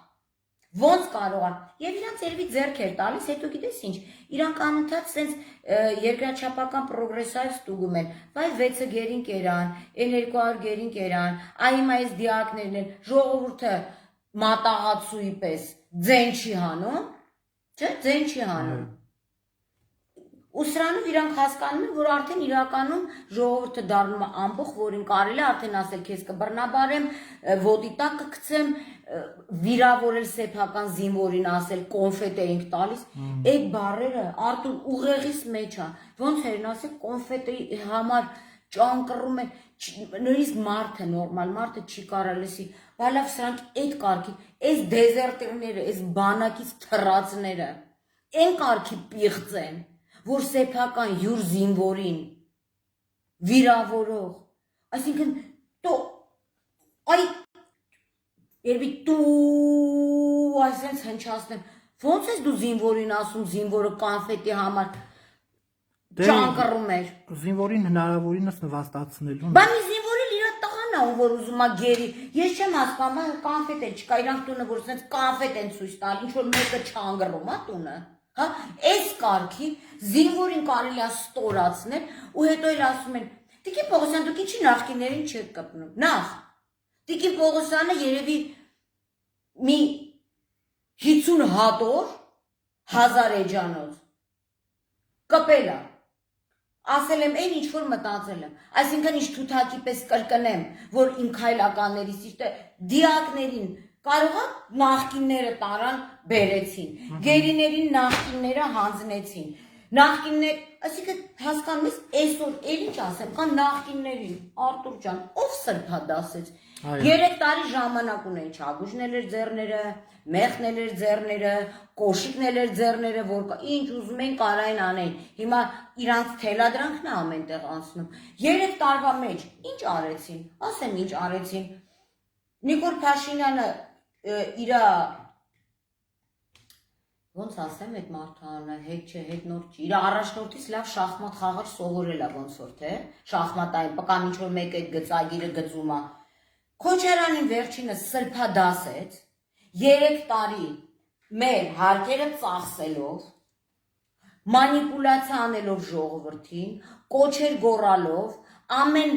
ոնց կարող է, եւ իրանք երևի ձեռք էր տալիս, հետո գիտես ինչ, իրանք անընդհատ սենց երկրաչափական պրոգրեսիվ ստուգում են, վայ 6-ը գերին կերան, այն 200 գերին կերան, այ հիմա այս դիակներն են, ժողովուրդը մատաղացուի պես ձեն չի հանում, չէ, ձեն չի հանում։ Ու սրանով իրանք հասկանում են, որ արդեն իրականում ժողովուրդը դառնում է ամբողջ, որին կարելի է արդեն ասել քեզ կբռնաբարեմ, ոտի տակ կգցեմ, վիրավորել սեփական զինվորին ասել կոնֆետ էինք տալիս, այդ բառերը արդեն ուղեղից մեջ է, ոնց էր ասել կոնֆետի համար ճանկռում են, նույնիսկ մարդը, նորմալ մարդը չի կարա լսի, բալավ սրանք այդ կարգի, այս դեզերտերները, այս բանակից թռածները, այն կարգի պիղծ են, որ սեփական յուր զինվորին վիրավորող, այսինքն երբի տու այսենց հնչացնեմ, ոնց ես դու զինվորին ասում, զինվորը կանֆետի համար ճանկռում էր։ Զինվորին հնարավորինս նվաստացնելու։ Բա մի զինվորին իր տղան է, որ ուզում է գերի, ես չեմ հասկանում, կանֆետ էլ չկա, իրանք տունը, որ սենց կանֆետ են ցույց տալ, ինչ որ մեկը չանգռում է տունը։ Հա, այս կարգի զինվորին կարելի է ստորացնել ու հետո էլ ասում են Տիկին Պողոսյան, դուք ինչի նախկիներին չեք կպնում։ Նախ Տիկին Պողոսյանը երևի մի 50 հատոր 1000 էջանոց կպել է։ Ասել եմ այն ինչ որ մտածել եմ։ Այսինքն ինչ թութակի պես կրկնեմ, որ իմ քայլականներից իր դիակներին կարող է նախկինները տարան բերեցին, գերիներին նախկինները հանձնեցին, նախկիններ, այսինքն հասկանում ես, այսօր էլ ինչ ասեմ, կան նախկիններին, Արտուր ջան, ով սրբա դասեց, 3 տարի ժամանակ ունեին, չագուշնել էր ձեռները, մեղքն էր ձեռները, կոշիկն էր ձեռները, որ ինչ ուզում են կարային անեն։ Հիմա իրանց թելադրանքն է ամենտեղ անցնում։ 3 տարվա մեջ ինչ արեցին։ Ասեմ ինչ արեցին։ Նիկոլ Փաշինյանը իր ոնց ասեմ այդ մարդանը հետ չէ, հետ նոր չի։ Իր առաջնորդից լավ շախմատ խաղալ սովորել է ոնց որ թե, շախմատային, կամ ինչ որ մեկ այդ գծագիրը գծում է։ Քոչարյանին վերջինս սրբադասեց 3 տարի մեր հարկերը ծախսելով, մանիպուլյացիա անելով ժողովրդին, կոչեր գոռալով, ամեն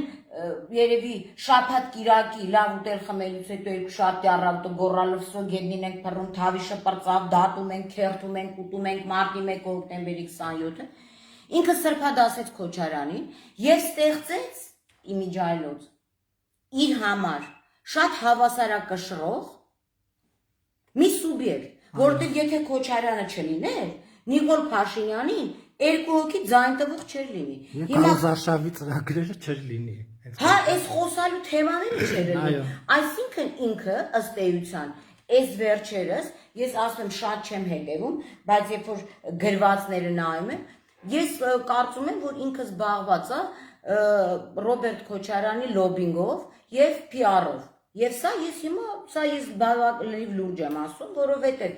երևի շաբաթ կիրակի լավ ուտել խմելուց հետո երկու շաբթի առավոտը գոռալով սոգեդնին ենք փռում, թավիշը պրծավ, դատում ենք, քերթում ենք, ուտում ենք մարտի 1 հոկտեմբերի 27-ը։ Ինքը սրբադասեց Քոչարյանին եւ ստեղծեց իմիջայլոց իր համար շատ հավասարակշռող մի սուբյեկտ, որտեղ եթե Քոչարյանը չլիներ, Նիկոլ Փաշինյանին 2 հոգի ձայն տվող չէր լինի։ Հիմա Արշավի ծրագրերը չէր լինի։ Հա, այս խոսալու թեմաները չէր լինի։ Այսինքն ինքը ըստ էության, այս վերջերս, ես ասում եմ շատ չեմ հետևում, բայց երբ որ գրվածները նայում եմ, ես կարծում եմ, որ ինքը զբաղված է Ռոբերտ Քոչարյանի լոբինգով եւ PR-ով։ Եվ սա ես բավականին լուրջ եմ ասում, որովհետեւ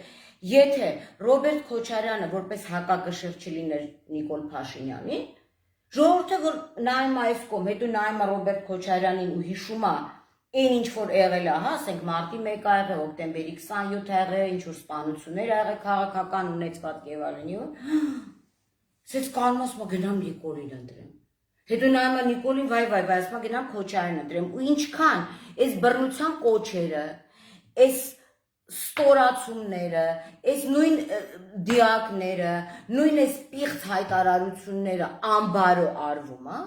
եթե Ռոբերտ Քոչարյանը որպես հակակշիռ չլիներ Նիկոլ Փաշինյանին, ժողովուրդը որ նայում է այս կողմ, հետո նայում է Ռոբերտ Քոչարյանին ու հիշում է այն ինչ որ եղել է, հա, ասենք մարտի 1-ը եղել, հոկտեմբերի 27-ը եղել, ինչ որ սպանություններ եղել, քաղաքական ունեցված եւ այլն, ասես կարում ասում գնամ Նիկոլին ընտրեմ։ Հետո նայում է Նիկոլին, վայ, ասում գնամ Քոչարյանին ընտրեմ, ու ինչքան այս բռնության կոչերը, այս ստորացումները, այս նույն դիակները, նույն այս պիղծ հայտարարությունները անբարո արվում է,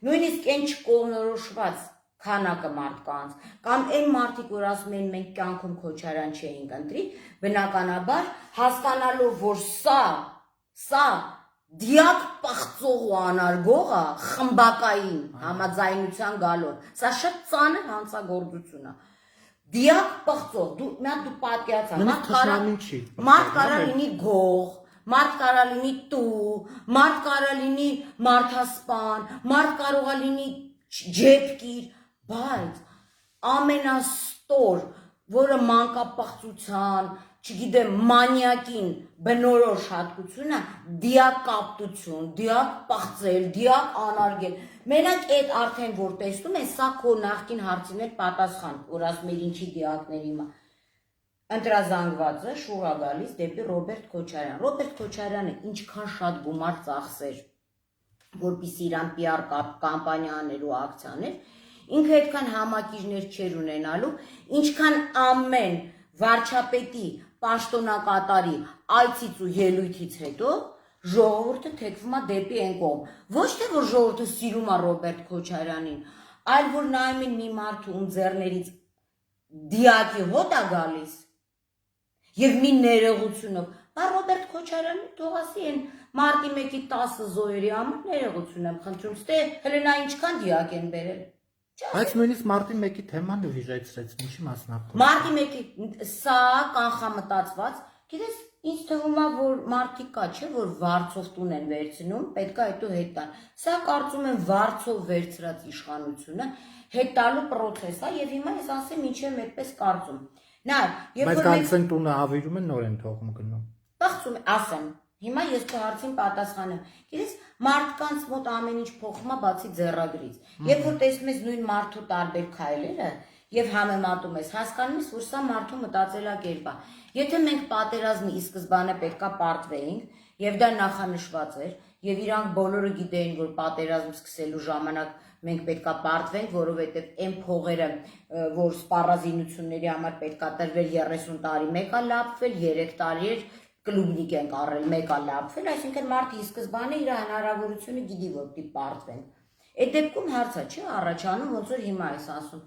նույնիսկ այն չկողմնորոշված քանակը մարդկանց, կամ այն մարդիկ, որ ասում են մենք կյանքում Քոչարյան չէինք ընտրի, բնականաբար հասկանալով, որ սա դիակ պղծող ու անարգող է խմբակային համաձայնության գալով, սա շատ ծանր հանցագործություն է։ Դիակ պղծող, դու պատկերացա, մարդ կարա լինի գող, մարդ կարա լինի տու, մարդ կարա լինի մարդասպան, մարդ կարող է լինի ջեպկիր, բայց ամենաստոր, որը մանկապղծության, չգիտեմ, մանյակին բնորոշ հատկությունը դիակ կապտություն, դիակ պղծել, դիակ անարգել։ Մենակ այդ արդեն որ տեսնում են, սա քո նախկին հարցին էլ պատասխան, որ ասում էր ինչի դիակների հիմա։ Ընտրազանգվածը շուռ է գալիս դեպի Ռոբերտ Քոչարյան։ Ռոբերտ Քոչարյանը ինչքան շատ գումար ծախսեր, որպեսզի իրան PR կամպանիաներ ու ակցիաներ, ինքը այդքան համակիրներ չէր ունենալու, ինչքան ամեն վարչապետի պաշտոնակատարի այցից ու ելույթից հետո ժողովուրդը թեքվում է դեպի այն կողմ։ Ոչ թե որ ժողովուրդը սիրում է Ռոբերտ Քոչարյանին, այլ որ նայում են մի մարդու ում ձեռներից դիակի հոտ է գալիս եւ մի ներողությունով։ Բա Ռոբերտ Քոչարյանը թող ասի այն մարտի 1-ի 10 զոհերի համար ներողություն եմ խնդրում, ստե հələ նա ինչքան դիակ են բերել։ Բայց նույնիսկ մարտի 1-ի թեման վիժեցրեց, ինչի մասնավորապես։ Մարտի 1-ի սա կանխամտածված, գիտես, ինձ թվում է, որ մարդիկ կա, չէ, որ վարձով տուն են վերցնում, պետք է հետո հետ տան։ Սա կարծում եմ վարձով վերցրած իշխանությունը հետ տալու process է եւ հիմա ես ասեմ ինչ եմ այդպես կարծում։ Բայց գալիս են տունը ավիրում են նոր են թողում գնում։ Բացում ասեմ, հիմա ես քո հարցին պատասխանեմ։ Գիտես, մարդկանց մոտ ամեն ինչ փոխվում է բացի ձեռագրից։ Երբ որ տեսնում ես նույն մարդու տարբեր քայլերը եւ համեմատում ես, հասկանում ես, որ սա մարդու մտածելակերպ է։ Եթե մենք պատերազմի ի սկզբանե պետքա պարտվեինք եւ դա նախանշված էր եւ իրանք բոլորը գիտեին, որ պատերազմ սկսելու ժամանակ մենք պետքա պարտվենք, որովհետեւ այն փողերը, որ սպառազինությունների համար պետքա տրվել 30 տարի, մեկը լափվել, 3 տարի էր կլուբնիկ ենք առել, մեկը լափվել, այսինքն մարդը ի սկզբանե իր հնարավորությունը գիտի, որ պիտի պարտվեն։ Այդ դեպքում հարցը չի առաջանում, ոնց որ հիմա ես ասում։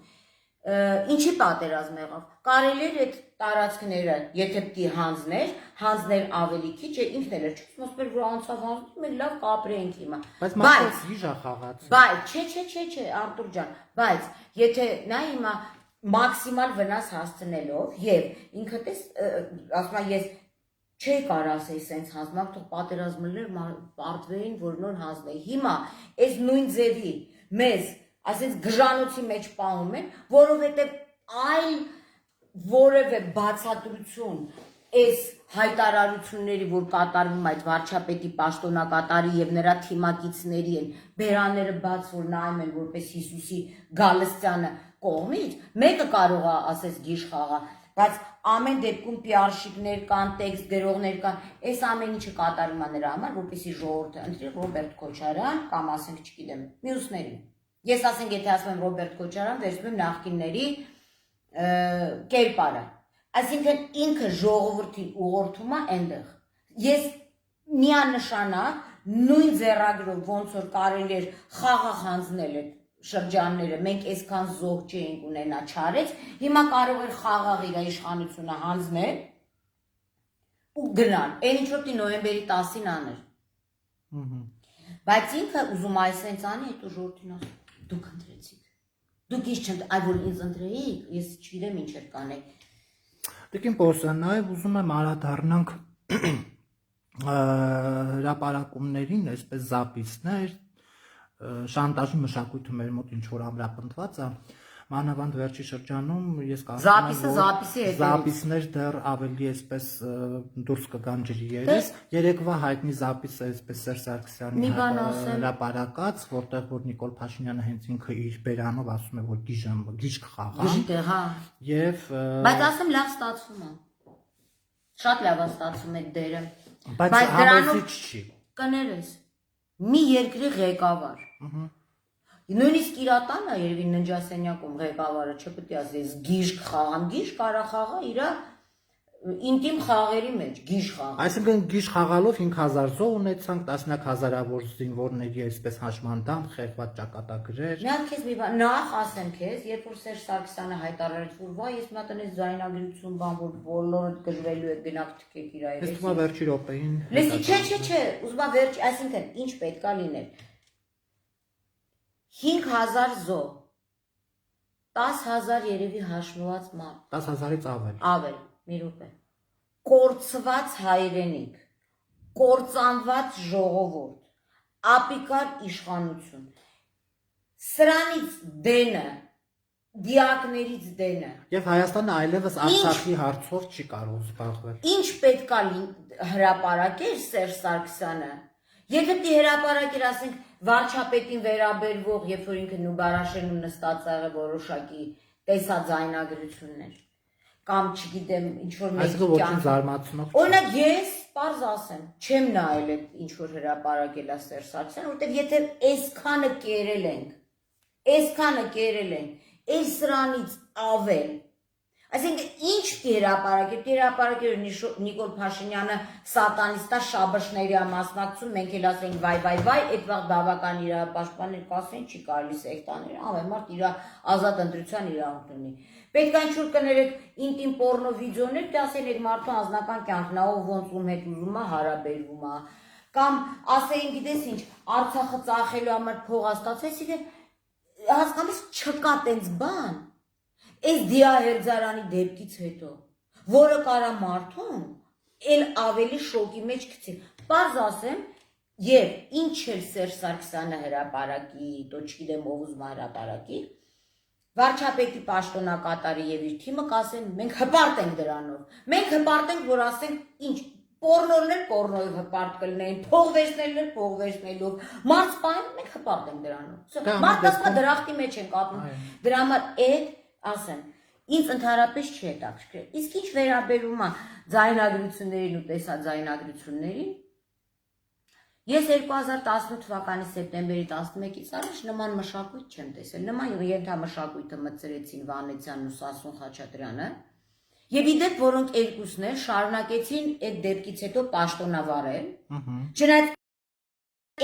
Ինչի պատերազմ եղավ։ Կարելի էր այդ տարածքները, եթե պիտի հանձներ ավելի քիչ, ինքն էլ էր, չգիտեմ, որ անցավ հանձնում, մենք լավ կապրեինք հիմա։ Բայց մարդը վիժա խաղաց։ Բայց չէ, Արտուր ջան, բայց եթե նա հիմա մաքսիմալ վնաս հասցնելով եւ ինքը տես ասում եմ ես չէի կարող ասել սենց հանձնակ թող պատերազմներ պարտվեին որ նոր հանձնեի հիմա այս նույն ձևի մեզ ասենց գժանոցի մեջ պահում են որովհետեւ այլ որևէ բացատրություն այս հայտարարությունների որ կատարվում այդ վարչապետի պաշտոնակատարի եւ նրա թիմակիցների են բերանները բաց որ նայում են որպես Հիսուսի Գալստյանը կողմից մեկը կարող է ասես գիժ խաղա բայց ամեն դեպքում PR-շիկներ կան, տեքստ գրողներ կան, այս ամեն ինչը կատարվում է նրա համար, որպեսզի ժողովուրդը ընտրի Ռոբերտ Քոչարյան կամ ասենք, չգիտեմ, մյուսներին։ Ես ասենք, եթե ասում եմ Ռոբերտ Քոչարյան, վերցնում եմ նախկինների կերպարը։ Այսինքն ինքը ժողովրդին ուղղորդում է այնտեղ։ Ես միանշանակ նույն ձեռագրով ոնց որ կարելի էր խաղաղ հանձնել այդ շրջանները մենք այսքան զոհ չէինք ունենա չարեց հիմա կարող էր խաղաղ իր իշխանությունը հանձնել ու գնալ այն ինչ որ նոյեմբերի 10-ին աներ բայց ինքը ուզում այսենց անի հետո ժողովրդին ասում դուք ընտրեցիք դուք ինչ չընդ այ որ ինձ ընտրեիք ես չգիտեմ ինչ էր կանեի Տիկին Պողոսյան նաև ուզում եմ անդրադառնանք հրապարակումներին այսպես զապիսներ շանտաժի մշակույթը մեր մոտ ինչ որ ամրապնդված է մանավանդ վերջի շրջանում ես զապիսներ դեռ ավելի այսպես դուրս կգան ջրի երես երեկվա հայտնի զապիսը այսպես Սերժ Սարգսյանի հրապարակած որտեղ որ Նիկոլ Փաշինյանը հենց ինքը իր բերանով ասում է որ գիժ կխաղա եւ բայց ասեմ լավ ստացվում է շատ լավ է ստացվում այդ դերը բայց համոզիչ չի կներես մի երկրի ղեկավար նույնիսկ իրատանը երևի ննջասենյակում ղեկավարը չպետք է ասես գիժ խաղամ գիժ կարա խաղա իր ինտիմ խաղերի մեջ գիժ խաղ այսինքն գիժ խաղալով 5000 զոհ ունեցանք տասնյակ հազարավոր զինվորների այսպես հաշմանդամ խեղված ճակատագրեր Միան քեզ մի բան նախ ասեմ քեզ երբ որ Սերժ Սարգսյանը հայտարարեց որ վայ ես մի հատ այնպես զայնագրություն բան որ բոլորը գժվելու է գնաք թքեք իր այդպես Ես թվում է վերջի րոպեին Լսի չէ ուզում եմ վերջ այսինքն ինչ պետքա լիներ 5000 զոհ 10000 երևի հաշվված մարդ 10000-ից ավել մի րոպե կորցված հայրենիք կործանված ժողովուրդ ապիկար իշխանություն սրանից դենը դիակներից դենը Եվ Հայաստանը այլևս Արցախի հարցով չի կարող զբաղվել Ինչ պետքա հրապարակեր Սերժ Սարգսյանը Եթե դի հրապարակեր ասենք վարչապետին վերաբերվող, երբ որ ինքը նուբարաշենում նստած եղել որոշակի տեսաձայնագրություններ կամ չգիտեմ ինչ որ Օրինակ ես պարզ ասեմ, չեմ նայել այդ ինչ որ հրապարակել է Սերժ Սարգսյանը, որտեղ եթե այսքանը կերել ենք, այս սրանից ավել Այսինքն ինչ հրապարակել Նիկոլ Փաշինյանը սատանիստա շաբաշների ամասնակցում, մենք էլ ասենք վայ, այդ վաղ բավական իրապաշտպաններ կասեն չի կարելի սեքտաներ, ամենամարդ իր ազատ ընտրության իրավունք ունի։ Պետք է ինչ-որ կներեք ինտիմ պորնո վիդեոներ, դե ասեն այդ մարդու անձնական կյանքն է, ով ոնց ում հետ ուզում է հարաբերվում է։ Կամ ասեին գիտես ինչ, Արցախը ծախելու համար փող ստացեցի, հասկանես չկա տենց բան։ Այս դիահերձարանի դեպքից հետո, որը կարա մարդուն, էլ ավելի շոկի մեջ գցի։ Պարզ ասեմ, եւ ինչ էլ Սերժ Սարգսյանը հրապարակի, դո չգիտեմ ով ուզում հրապարակի, վարչապետի պաշտոնակատարի եւ իր թիմը կասեն, մենք հպարտ ենք դրանով։ Մենք հպարտ ենք, որ ասենք ինչ Պորնորներ պորնոյով հպարտ կլինեն, փողվերցներներ փողվերցնելով, մարդ սպայում մենք հպարտ ենք դրանով։ Մարդ ասում է դրախտի մեջ ենք ապրում։ Դրա համար այդ ասեմ, ինձ ընդհանրապես չի հետաքրքրել։ Իսկ ինչ վերաբերում է ձայնագրություններին ու տեսաձայնագրություններին, ես 2018 թվականի սեպտեմբերի 11-ից առաջ նման մշակույթ չեմ տեսել։ Նման ենթամշակույթը մտցրեցին Վանեցյանն ու Սասուն Խաչատրյանը, եւ իդեպ որոնք երկուսն էլ շարունակեցին այդ դեպքից հետո պաշտոնավարել։ Չնայած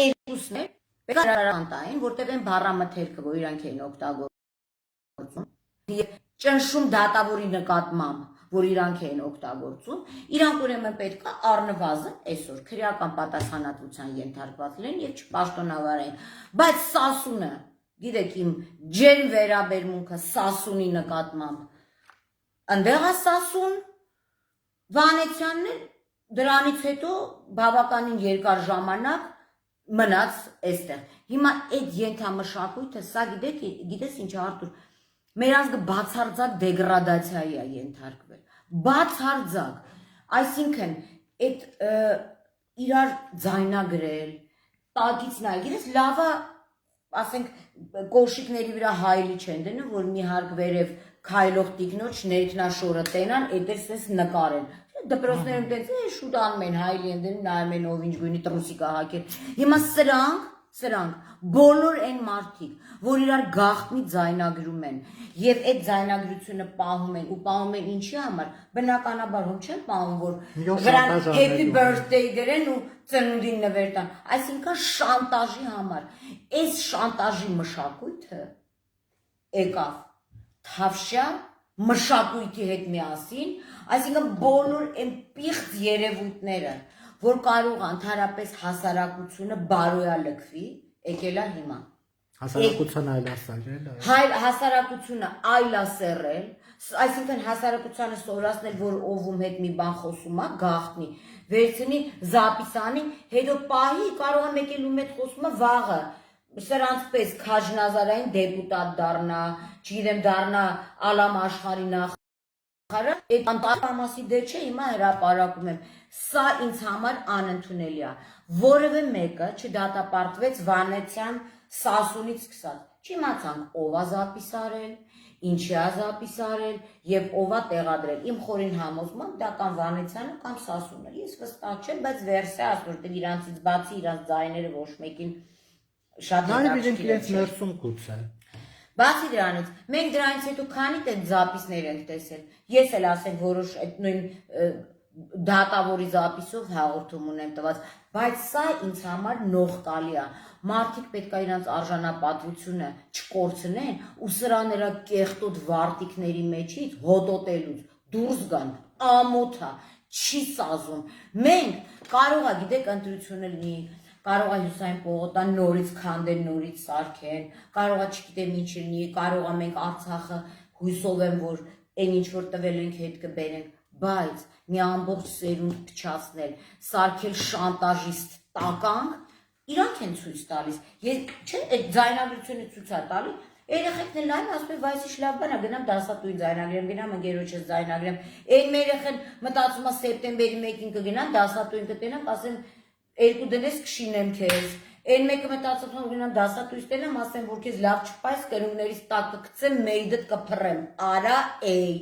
երկուսն էլ պետք որտեղ են բառամթերքը, որ իրանք էին օգտագործում եւ ճնշում դատավորի նկատմամբ, որ իրանք էին օգտագործում, իրանք ուրեմն պետք է առնվազն այսօր քրեական պատասխանատվության ենթարկված լինեն եւ չպաշտոնավարեն։ Բայց Սասունը գիտեք իմ ջերմ վերաբերմունքը Սասունի նկատմամբ, այնտեղ է Սասուն, Վանեցյանն էլ դրանից հետո բավականին երկար ժամանակ մնաց այստեղ։ Հիմա այդ ենթամշակույթը, սա գիտես ինչ Արտուր, մեր ազգը բացարձակ դեգրադացիայի է ենթարկվել։ Բացարձակ, այսինքն այդ իրար ձայնագրել, տակից նայել, գիտես լավա, ասենք կոշիկների վրա հայելի չեն դնում, որ մի հարկ վերև քայլող տիկնոջ ներքնաշորը տենան, այդ էս նկարեն։ Դպրոցներում տենց շուտ անում են հայելի են դնում, նայում են ով ինչ գույնի տրուսիկա հագել։ Հիմա սրանք բոլոր այն մարդիկ, որ իրար գաղտնի ձայնագրում են եւ այդ ձայնագրությունը պահում են ու պահում են ինչի համար, բնականաբար ում չեն պահում, որ վրան happy birthday գրեն ու ծնունդին նվեր տան, այսինքն շանտաժի համար։ Այս շանտաժի մշակույթը եկավ թավշյա մշակույթի հետ միասին, այսինքն բոլոր այն պիղծ երևույթները, որ կարող ընդհանրապես հասարակությունը բարոյա լքվի, եկել է հիմա։ Հասարակության այլասերել։ Հասարակությունը այլասերել, այսինքն հասարակությանը սովորացնել, որ ով հետ մի բան խոսում է, գաղտնի, վերցնի զապիսանի, հետո պահի կարող է մեկ էլ ում հետ խոսում է վաղը, սրանց պես քաջնազարային դեպուտատ դառնա, չգիտեմ դառնա Ալամ Աշխարհի նախարար, այդ անտարամասի դեր չէ, հիմա հրապարակում եմ։ Սա ինձ համար անընդունելի է։ Որևէ մեկը չդատապարտվեց Վանեցյան Սասունից սկսած։ Չիմացանք ով է զապիսարել, ինչի է զապիսարել եւ ով է տեղադրել։ Իմ խորին համոզմամբ դա կամ Վանեցյանը կամ Սասունը։ Ես վստահ չեմ, բայց վերսե ասում որ իրանցից բացի իրանց ձայները ոչ մեկին շատ հետաքրքիր իրենց ներսում գուցե։ Բացի դրանից, մենք դրանից հետո քանի դե զապիսներ ենք տեսել։ Ես էլ ասեմ որոշ այդ նույն դատավորի զապիսով հաղորդում ունեմ տված, բայց սա ինձ համար նողտալի է։ Մարդիկ պետք է իրանց արժանապատվությունը չկորցնեն ու սրաներա կեղտոտ վարտիկների մեջից հոտոտելուց դուրս գան, ամոթա, չի սազում։ Մենք կարող է գիտեք ընտրությունը լինի, կարող է Հյուսային պողոտան նորից քանդեն, նորից սարքեն, կարող է չգիտեմ ինչ լինի, կարող է մենք Արցախը հույսով եմ, որ այն ինչ որ տվել ենք հետ կբերենք, բայց մի ամբողջ սերունդ փչացնել, սարքել շանտաժիստ տականք, իրանք են ցույց տալիս։ Չէ, այդ ձայնագրությունը ցույց է տալի, երեխեքն էլ լայն ասում են, վայս ինչ լավ բան է, գնամ դասատուին ձայնագրեմ, գնամ ընկերոջս ձայնագրեմ։ Այն մեր երեխեն մտածում է սեպտեմբերի 1-ին կգնամ դասատուին կտենամ, ասեմ երկու դնես կշինեմ քեզ։ Այն մեկը մտածում եմ գնամ դասատուից տենամ, ասեմ որ քեզ լավ չպայս կրուններից տակ կգցեմ, մեյդդ կփռեմ։ Արա էй։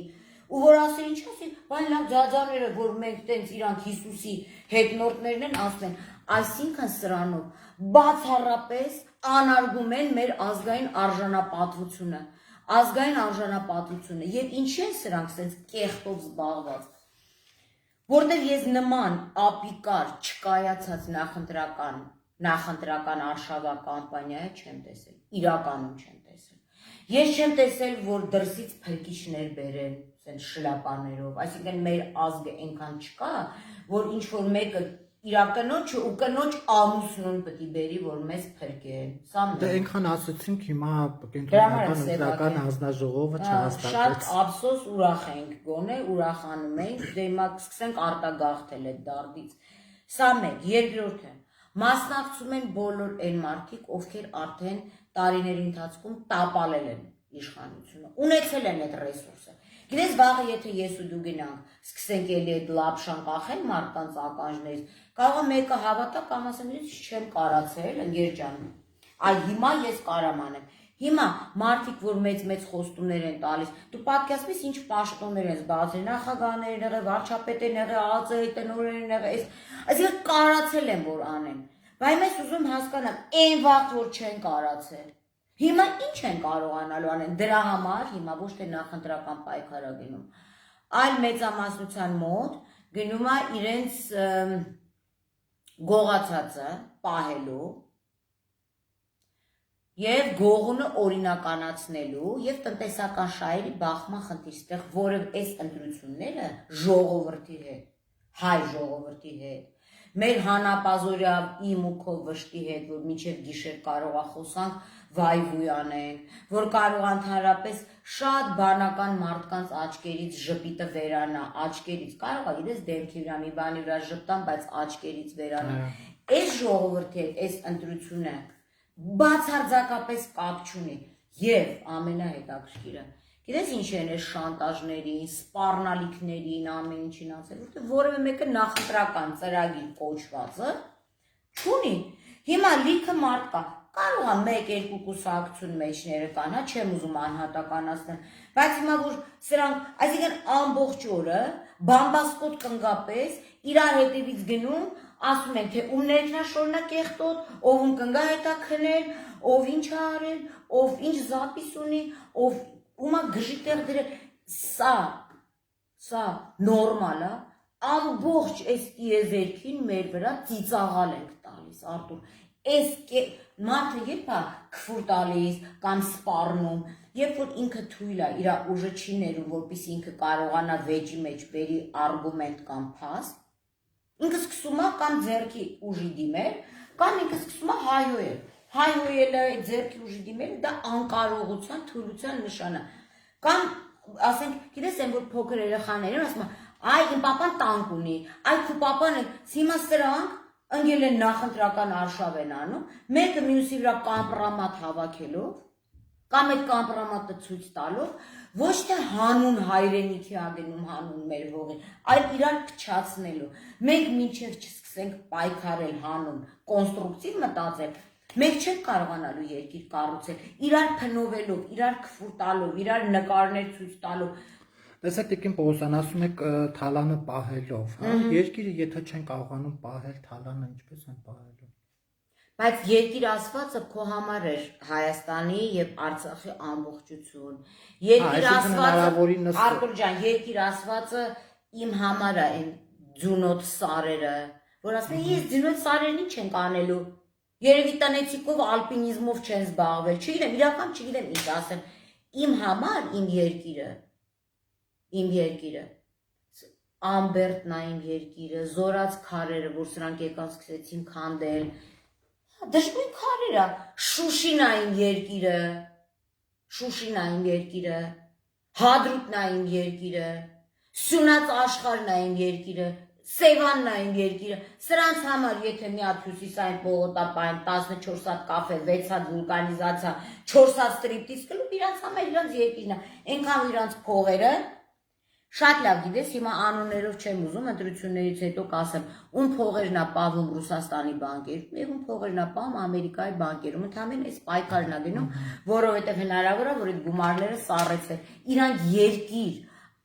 Ու որ ասեն ինչ ասի, բան լավ ձաձաները, որ մենք տենց իրանք Հիսուսի հետնորդներն են ասում են, այսինքն սրանով բացառապես անարգում են մեր ազգային արժանապատվությունը, եւ ինչի են սրանք սենց կեղտով զբաղված։ Որտեղ ես նման ապիկար չկայացած նախընտրական արշավա կամպանիա չեմ տեսել, իրականում չեմ տեսել։ Ես չեմ տեսել, որ դրսից փրկիչներ բերեն, ասեն շլապաներով, այսինքն մեր ազգը այնքան չկա, որ ինչ որ մեկը իր կնոջը ու կնոջ ամուսնուն պետք է բերի, որ մեզ փրկեն։ Սա Դե այնքան ասացինք, հիմա կենտրոնական ընտրական հանձնաժողովը չհաստատեց։ Շատ ափսոս ուրախ ենք, գոնե ուրախանում ենք, դե հիմա սկսենք արտագաղթել այդ դարդից։ Սա մեկ, երկրորդը, մասնակցում են բոլոր այն մարդիկ, ովքեր արդեն տարիների ընթացքում տապալել են իշխանությունը, ունեցել են այդ ռեսուրսը։ Գիտես վաղը եթե ես ու դու գնանք, սկսենք էլի այդ լապշան կախել մարդկանց ականջներից, կարող է մեկը հավատա կամ ասեմ ես չեմ կարացել, ընկեր ջան, այ հիմա ես կարամ անեմ։ Հիմա մարդիկ, որ մեծ խոստումներ են տալիս, դու պատկերացնես ինչ պաշտոններ են զբաղեցրել, նախագահներ եղել, վարչապետեր եղել, ԱԾ-ի տնօրեն եղել, այսինքն կարացել են որ անեն։ Բայց ես ուզում հասկանամ, այն վաղ որ չեն կարացել։ Հիմա ինչ են կարողանալու անեն, դրա համար հիմա ոչ թե նախընտրական պայքար է գնում, այլ մեծամասնության մոտ գնում է իրենց գողացածը պահելու եւ գողունը օրինականացնելու եւ տնտեսական շահերի բախման խնդիր, ստեղ որև այս ընտրությունները ժողովրդի հետ, հայ ժողովրդի հետ, մեր հանապազորյա իմ ու քո վշտի հետ, որ մինչև գիշեր կարող է խոսանք, վայվույ անենք, որ կարող ընդհանրապես շատ բանական մարդկանց աչքերից ժպիտը վերանա, աչքերից կարող է գիտես դեմքի վրա մի բանի վրա ժպտան, բայց աչքերից վերանա։ Այս ժողովրդի հետ այս ընտրությունը բացարձակապես կապ չունի եւ ամենահետաքրքիրը գիտես ինչ են այս շանտաժներին, սպառնալիքներին, ամեն ինչին ասել, որտեղ որևէ մեկը նախընտրական ծրագիր կոչվածը չունի։ Հիմա լիքը մարդ կա, կարող է 1-2 կուսակցություն մեջները կան, հա, չեմ ուզում անհատականացնել, բայց հիմա որ սրանք, այսինքն ամբողջ օրը բամբասկոտ կնգապես իրար հետևից գնում, ասում են, թե ում ներքնաշորնա կեղտոտ, ով ում կնգա հետա քնել, ով ինչ է արել, ով ինչ զապիս ունի, ով ումա գժի տեղ դրել, սա նորմալ է, ամբողջ այս տիեզերքին մեր վրա ծիծաղալ ենք տալիս, Արտուր, այս մարդը երբ է քֆուր տալիս կամ սպառնում, երբ որ ինքը թույլ է իր ուժը չի ներում, որպեսզի ինքը կարողանա վեճի մեջ բերի արգումենտ կամ փաստ, ինքը սկսում է կամ ձեռքի ուժի դիմել, կամ ինքը սկսում է հայհոյել։ Հայհոյելը, ձեռքի ուժի դիմելը դա անկարողության, թուլության նշան է։ Կամ ասենք, գիտես են որ փոքր երեխաները ասում են, այ իմ պապան տանկ ունի, այ քո պապան հիմա սրանք ընկել են նախընտրական արշավ են անում, մեկը մյուսի վրա կամպրամատ հավաքելով, կամ այդ կամպրամատը ցույց տալով, ոչ թե հանուն հայրենիքի ագնում հանուն մեր հողին, այլ իրար փչացնելու։ Մենք մինչև չսկսենք պայքարել հանուն կոնստրուկտիվ մտածել, մենք չենք կարողանալու երկիր կառուցել, իրար փնովելով, իրար քֆուր տալով, իրար նկարներ ցույց տալով։ Տեսեք Տիկին Պողոսյան, ասում եք թալանը պահելով, հա, երկիրը եթե չեն կարողանում պահել թալանը ինչպես են պահելու։ Բայց երկիր ասվածը քո համար էր Հայաստանի եւ Արցախի ամբողջություն։ Երկիր ասվածը, Արտուր ջան, երկիր ասվածը իմ համար է այն ձունոտ սարերը, որ ասում են, ես ձունոտ սարերին ինչ ենք անելու։ Երևի տնեցիկով ալպինիզմով չեն զբաղվել, չգիտեմ, իրական չգիտեմ ինչ ասեմ։ Իմ համար իմ երկիրը, Ամբերտն է իմ երկիրը, Զորաց քարերը, որ սրանք եկան սկսեցին քանդել, դժգույն քարերը, Շուշին է իմ երկիրը, Հադրութն է իմ երկիրը, Սյունած աշխարհն է իմ երկիրը, Սևանն է իմ երկիրը, սրանց համար եթե մի հատ հյուսիսային պողոտապային 14 հատ կաֆե, 6 հատ վուլկանիզացիա, 4 հատ ստրիպտիզ կլուբ, իրանց համար իրանց երկիրն է, այնքան իրանց փողերը, շատ լավ գիտես, հիմա անուններով չեմ ուզում, ընտրություններից հետո կասեմ, ում փողերն է պահվում Ռուսաստանի բանկերում, եւ ում փողերն է պահվում Ամերիկայի բանկերում, ընդհանրապես այս պայքարն է գնում, որովհետեւ հնարավոր է, որ այդ գումարները սառեցվեն, իրանք երկիր,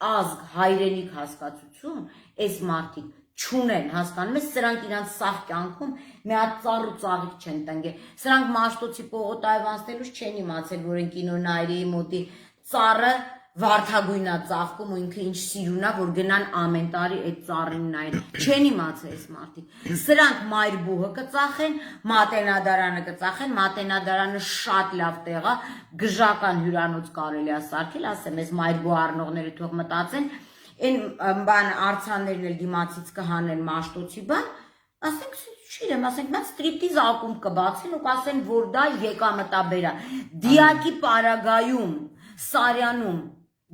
ազգ, հայրենիք հասկացություն, այս մարդիկ չունեն, հասկանում ես, սրանք իրանց սաղ կյանքում մի հատ ծառ ու ծաղիկ չեն տնկել, սրանք Մաշտոցի պողոտայով անցնելուց չեն իմացել, որ են կինոնայրի մոտի ծառը վարդագույնա ծաղկում ու ինքը ինչ սիրուն է, որ գնան ամեն տարի այդ ծառին նայեն, չեն իմացել այս մարդիկ, սրանք մայր բուհը կծախեն, Մատենադարանը կծախեն, Մատենադարանը շատ լավ տեղ է, գժական հյուրանոց կարելի է սարքել, ասեմ, այս մայր բուհ առնողները թող մտածեն, այն բան արձաններն էլ դիմացից կհանեն Մաշտոցի բան, ասենք, չգիտեմ, ասենք, մենք ստրիպտիզ ակումբ կբացեն ու կասեն, որ դա եկամտաբեր է, դիակի պարագայում, Սարյանում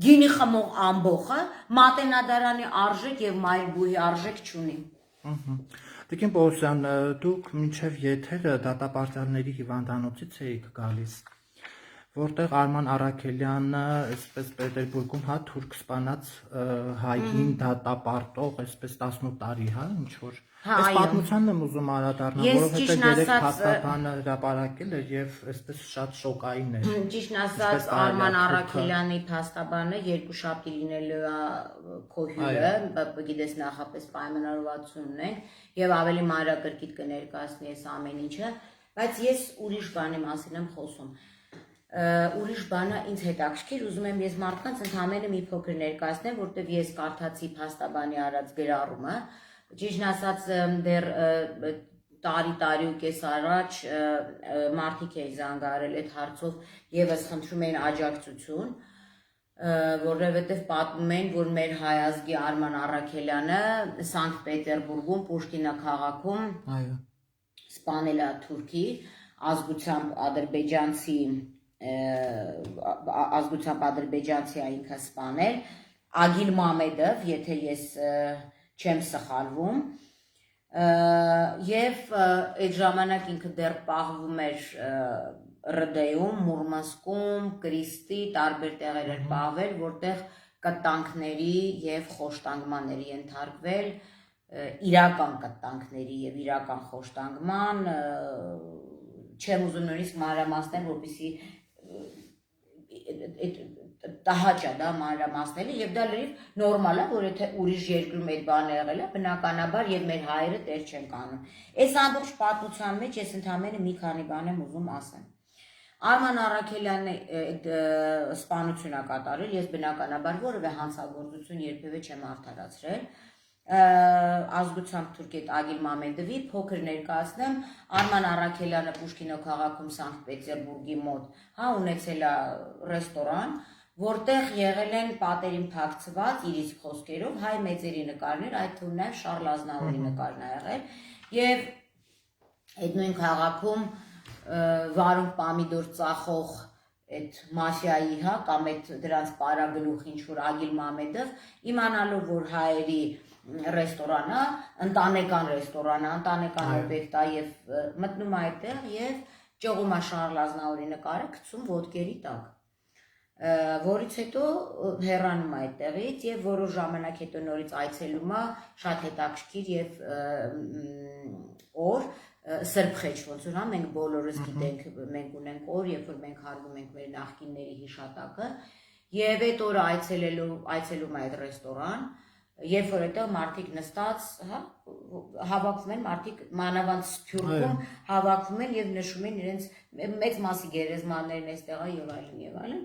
գինի խմող ամբողը Մատենադարանի արժեք եւ մայրբուհի արժեք չունի։ Տիկին Պողոսյան, դուք մինչև եթերը դատապարտյալների հիվանդանոցից էիք գալիս, որտեղ Արման Առաքելյանը, այսպես Պետերբուրգում, հա, թուրք սպանած հային դատապարտող, այսպես 18 տարի, հա, ինչ որ այս պատմությանն եմ ուզում անդրադառնալ, որովհետեւ երեք փաստաբանը հրապարակել էր եւ այսպես շատ շոկային էր։ Ճիշտն ասած, Արման Առաքելյանի փաստաբանը երկու շաբթի լինելու է քո հյուրը, գիտես նախապես պայմանավորվածություն ունենք եւ ավելի մանրակրկիտ կներկայացնի այս ամեն ինչը, բայց ես ուրիշ բանի մասին եմ խոսում։ Ուրիշ բանը ինձ հետաքրքիր, ուզում եմ ես մարդկանց ընդհանրապես մի փոքր ներկայացնեմ, որտեղ ես կարդացի փաստաբանի արած գրառումը, ճիշտն ասած դեռ տարի ու կես առաջ մարդիկ էին զանգահարել այդ հարցով եւս խնդրում էին աջակցություն, որովհետեւ պատմում են, որ մեր հայազգի Արման Առաքելյանը Սանկտ Պետերբուրգում Պուշկինա քաղաքում սպանել է թուրքի, ազգությամբ ադրբեջանցի է ինքը սպանել, Ագիլ Մամեդով, եթե ես չեմ սխալվում, եւ այդ ժամանակ ինքը դեռ պահվում էր ՌԴ-ում, Մուրմանսկում, Կրիստի տարբեր տեղեր էր պահվել, որտեղ կտանքների եւ խոշտանգմանների ենթարկվել, իրական կտանքների եւ իրական խոշտանգման, չեմ ուզում նույնիսկ մանրամասնել, որպեսզի տհաճ է դա մանրամասնելը եւ դա լրիվ նորմալ է, որ եթե ուրիշ երկրում այդ բանը եղել է, բնականաբար եւ մեր հայերը տեր չեն կանում։ Այս ամբողջ պատմության մեջ ես ընդհանրապես մի քանի բան եմ ուզում ասեմ։ Արման Առաքելյանը այդ սպանությունը կատարել, ես բնականաբար որևէ հանցագործություն երբևէ չեմ արդարացրել։ Ազգությամբ թուրք այդ Ագիլ Մամեդովի փոքր ներկայացնեմ, Արման Առաքելյանը Պուշկինո քաղաքում Սանկտ Պետերբուրգի մոտ ունեցել է ռեստորան, որտեղ եղել են պատերին փակցված իր իսկ խոսքերով հայ մեծերի նկարներ, այդ թվում նաև Շառլ Ազնավուրի նկարն է եղել, եւ այդ նույն քաղաքում վարունգ պամիդոր ծախող այդ մաֆիայի, կամ այդ դրանց պարագլուխ ինչ-որ Ագիլ Մամեդով, իմանալով, որ հայերի ռեստորանը, ընտանեկան ռեստորանը, ընտանեկան օբյեկտ է եւ մտնում է այդտեղ եւ ճողում է Շառլ Ազնավուրի նկարը գցում ոտքերի տակ, որից հետո հեռանում է այդտեղից եւ որոշ ժամանակ հետո նորից այցելում է շատ հետաքրքիր եւ օր Սրբխեչ, ոնց որ մենք բոլորս գիտենք, մենք ունենք օր, երբ որ մենք հարգում ենք մեր նախկինների հիշատակը, եւ այդ օրը այցելում է այդ ռեստորան, երբ որ այդտեղ մարդիկ նստած, հավաքվում են, մարդիկ մանավանդ Սփյուռքում հավաքվում են եւ նշում են իրենց մեծ մասի գերեզմաններն այստեղ է եւ այլն եւ այլն։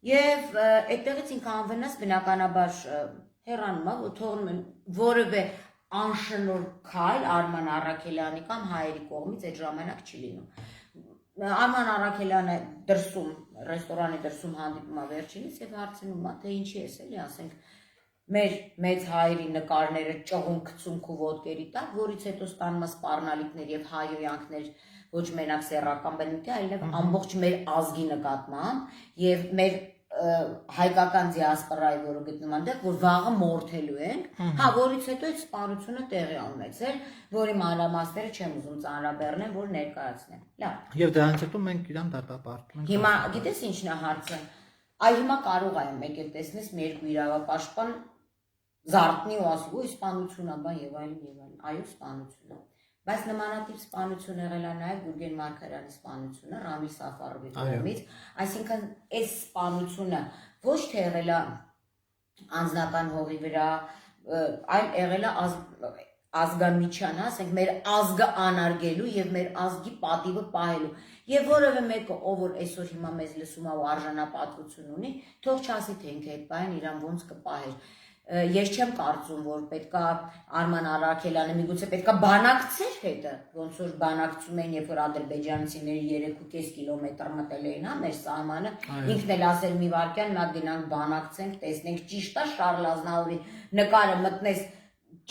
Եվ այդտեղից ինքը անվնաս բնականաբար հեռանում է, թողնում են որևէ անշնոր քայլ Արման Առաքելյանի կամ հայերի կողմից այդ ժամանակ չի լինում։ Արման Առաքելյանը դրսում, ռեստորանի դրսում հանդիպում է վերջինիս եւ հարցնում է, թե ինչի ես էլի, ասենք, մեր մեծ հայերի նկարները ճողում գցում քու ոտքերի տակ, որից հետո ստանում է սպառնալիքներ եւ հայոյանքներ ոչ մենակ սեռական բնույթի, այլև ամբողջ մեր ազգի նկատմամբ եւ մեր հայկական դիասպորայի, որը գտնում այնտեղ, որ վաղը մորթելու ենք, որից հետո այդ սպանությունը տեղի ունեցել, որի մանրամասները չեմ ուզում ծանրաբեռնեմ, որ ներկայացնեմ։ Լավ։ Եվ դրանից հետո մենք իրան դատապարտում ենք։ Հիմա գիտես ինչն է հարցը։ Այ հիմա կարող եմ եկել տեսնես մի երկու իրավապաշտպան զարթնի ու ասի, ու սպանություն է, բան եւ այլն եւ այլն։ Այո, սպանություն է։ Բայց նմանատիպ սպանություն եղել է նաև Գուրգեն Մարգարյանի սպանությունը Ռամիլ Սաֆարովի կողմից, այսինքն այս սպանությունը ոչ թե եղել է անձնական հողի վրա, այլ եղել է ազգամիջյան, ասենք մեր ազգը անարգելու եւ մեր ազգի պատիվը պահելու։ Եվ որևէ մեկը, ով որ այսօր հիմա մեզ լսում է ու արժանապատվություն ունի, թող չասի թե ինքը այդ բանը իրան ոնց կպահեր։ Ես չեմ կարծում, որ պետքա Արման Առաքելյանը միգուցե պետքա բանակցեր հետը, ոնց որ բանակցում են, երբ որ ադրբեջանցիները 3.5 կիլոմետր մտել էին, մեր սահմանը, ինքն էլ ասել մի վարքյան, նա գնանք բանակցենք, տեսնենք, ճիշտ է Շառլ Ազնավուրի նկարը մտնես,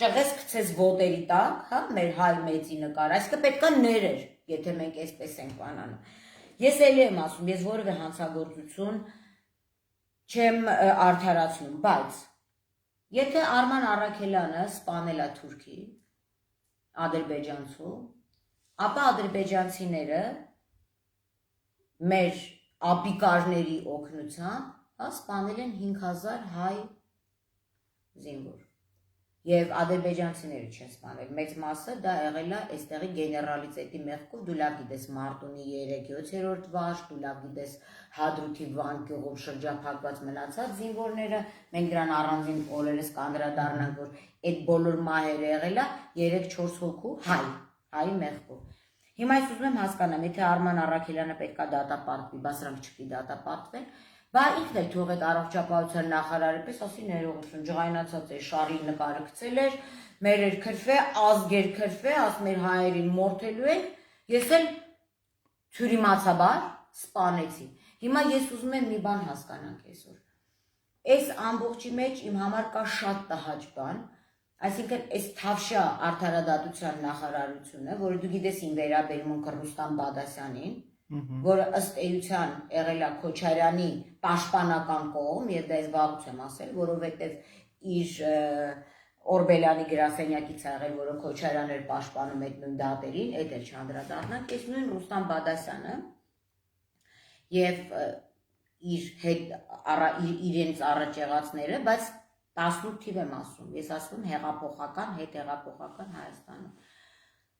ճղես գցես ոտերի տակ, մեր հայ մեծի նկարը, այսինքն պետքա ներեր, եթե մենք այսպես ենք բանանում։ Ես էլի եմ ասում, ես որևէ հանցագործություն չեմ արդարացնում, բայց եթե Արման Առաքելյանը սպանել է թուրքի, ադրբեջանցու, ապա ադրբեջանցիները մեր ապիկարների օգնությամբ սպանել են 5000 հայ զինվոր։ Եվ ադրբեջանցիները չեն սպանել, մեծ մասը դա եղել է այստեղի գեներալիտետի մեղքով, դու լավ գիտես Մարտունի 3-7-րդ վարժ, դու լավ գիտես Հադրութի Վան գյուղում շրջափակված մնացած զինվորները, մենք դրան առանձին օրերս կանդրադառնանք, որ այդ բոլոր մահերը եղել է 3-4 հոգու հայ մեղքով։ Հիմա ես ուզում եմ հասկանամ, եթե Արման Առաքելյանը պետքա դատապարտվի, բա սրանք չպետք է դատապարտվեն, բա ինքն էլ թողեց առողջապահության նախարարը պես ասի ներողություն, ջղայնացած է Շառլի նկարը գցել էր, մեր էր քրֆե, ազգեր քրֆե, ասում մեր հայերին մորթելու են, ես էլ թյուրիմացաբար սպանեցի։ Հիմա ես ուզում եմ մի բան հասկանանք այսօր։ Այս ամբողջի մեջ իմ համար կա շատ տհաճ բան, Այսինքն այս Թավշյա արդարադատության նախարարությունը, որը դու գիտես ին վերաբերմունքը Ռուստամ Բադասյանին, որը ըստ էության եղել է Քոչարյանի պաշտպանական կողմ, եւ դա ես վաղուց եմ ասել, որովհետեւ իր Օրբելյանի գրասենյակից ա եղել, որը Քոչարյանն էր պաշտպանում այդ նույն դատերին, այդ էլ չանդրադառնանք, այս նույն Ռուստամ Բադասյանը եւ իր հետ իրենց առաջ եղածները, բայց 18 թիվ եմ ասում, ես ասում եմ հեղափոխական, հետհեղափոխական Հայաստանում։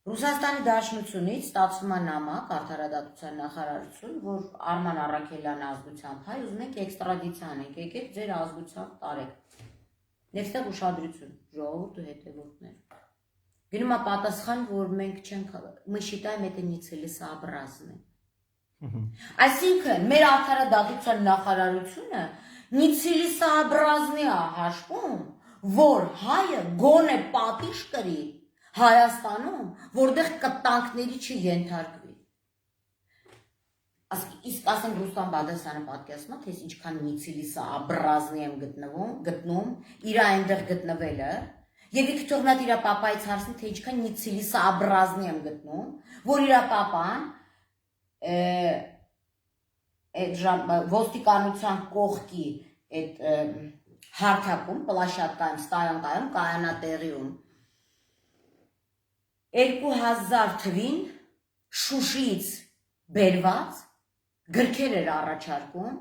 Ռուսաստանի Դաշնությունից ստացվում է նամակ արդարադատության նախարարություն, որ Արման Առաքելյանի ազգությամբ հայ, ուզում ենք էքստրադիցիա անենք, եկեք ձեր ազգությամբ տարեք։ Ներստեղ ուշադրություն, ժողովուրդ ու հետևորդներ։ Գնում է պատասխան, որ մենք չենք, мы считаем это нецелесообразно։ Այսինքն, մեր արդարադատության նախարարությունը նецелесообразно է հաշվում, որ հայը գոնե պատիժ կրի Հայաստանում, որտեղ կտանքների չենթարկվի։ Իսկ ասենք Ռուստամ Բադասյանը պատկերացնում է, թե ինչքան նецелесообразно եմ գտնում իր այնտեղ գտնվելը, եւ ինքը թող նա իր պապայից հարցնի, թե ինչքան նецелесообразно եմ գտնում, որ իր պապան ոստիկանության կողքի այդ հարթակում, պլաշատկայում, ստայանկայում, կայանատեղիում 2000 թվին Շուշիից բերված գրքեր էր առաջարկում։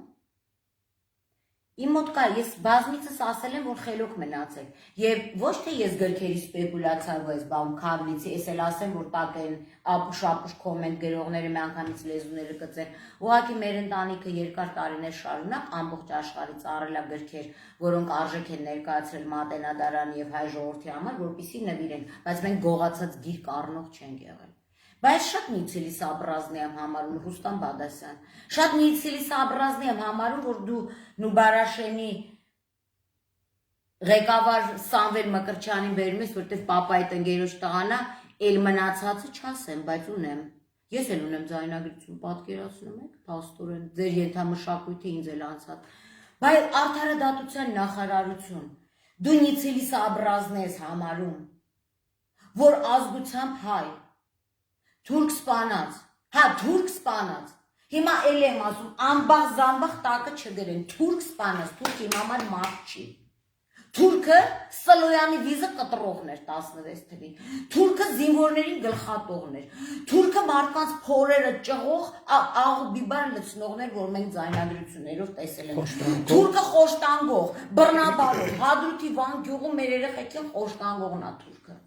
Իմ մոտ կա, ես բազմիցս ասել եմ, որ խելոք մնացեք, եւ ոչ թե ես գրքերի սպեկուլյացիայով ես բան քավլիցի, ես էլ ասեմ, որ տակ են ապուշ կոմենտ գրողները միանգամից լեզուները կծեն, ուղղակի մեր ընտանիքը երկար տարիներ շարունակ ամբողջ աշխարհից առել է գրքեր, որոնք արժեք են ներկայացրել Մատենադարանի եւ հայ ժողովրդի համար, որպեսզի նվիրեն, բայց մենք գողացած գիրք առնող չենք եղել։ Բայց շատ նецелесообразно եմ համարում Ռուստամ Բադասյան, շատ նецелесообразно եմ համարում, որ դու Նուբարաշենի ղեկավար Սամվել Մկրտչյանին բերում ես, որտեվ պապայի տնկերոջ տղան է, էլ մնացածը չասեմ, բայց ունեմ։ Ես էլ ունեմ ձայնագրություն, պատկերացնում եք, փաստորեն, ձեր ենթամշակույթը ինձ էլ անցած։ Բայց արդարադատության նախարարություն, դու նецелесообразно ես համարում, որ ազգությամբ հայ թուրք սպանած, թուրք սպանած, հիմա էլ եմ ասում, ամբաղ զամբաղ տակը չգրեն, թուրք սպանած, թուրք իմ համար մարդ չի, թուրքը Սլոյանի վիզը կտրողն էր 16 թվին, թուրքը զինվորներին գլխատողն էր, թուրքը մարդկանց փորերը ճղող, աղ բիբար լցնողներ, որ մենք ձայնագրություններով տեսել ենք, թուրքը խոշտանգող, բռնաբարով, Հադրութի Վան գյուղում մեր երեխեքին խոշտանգողն է թուրքը,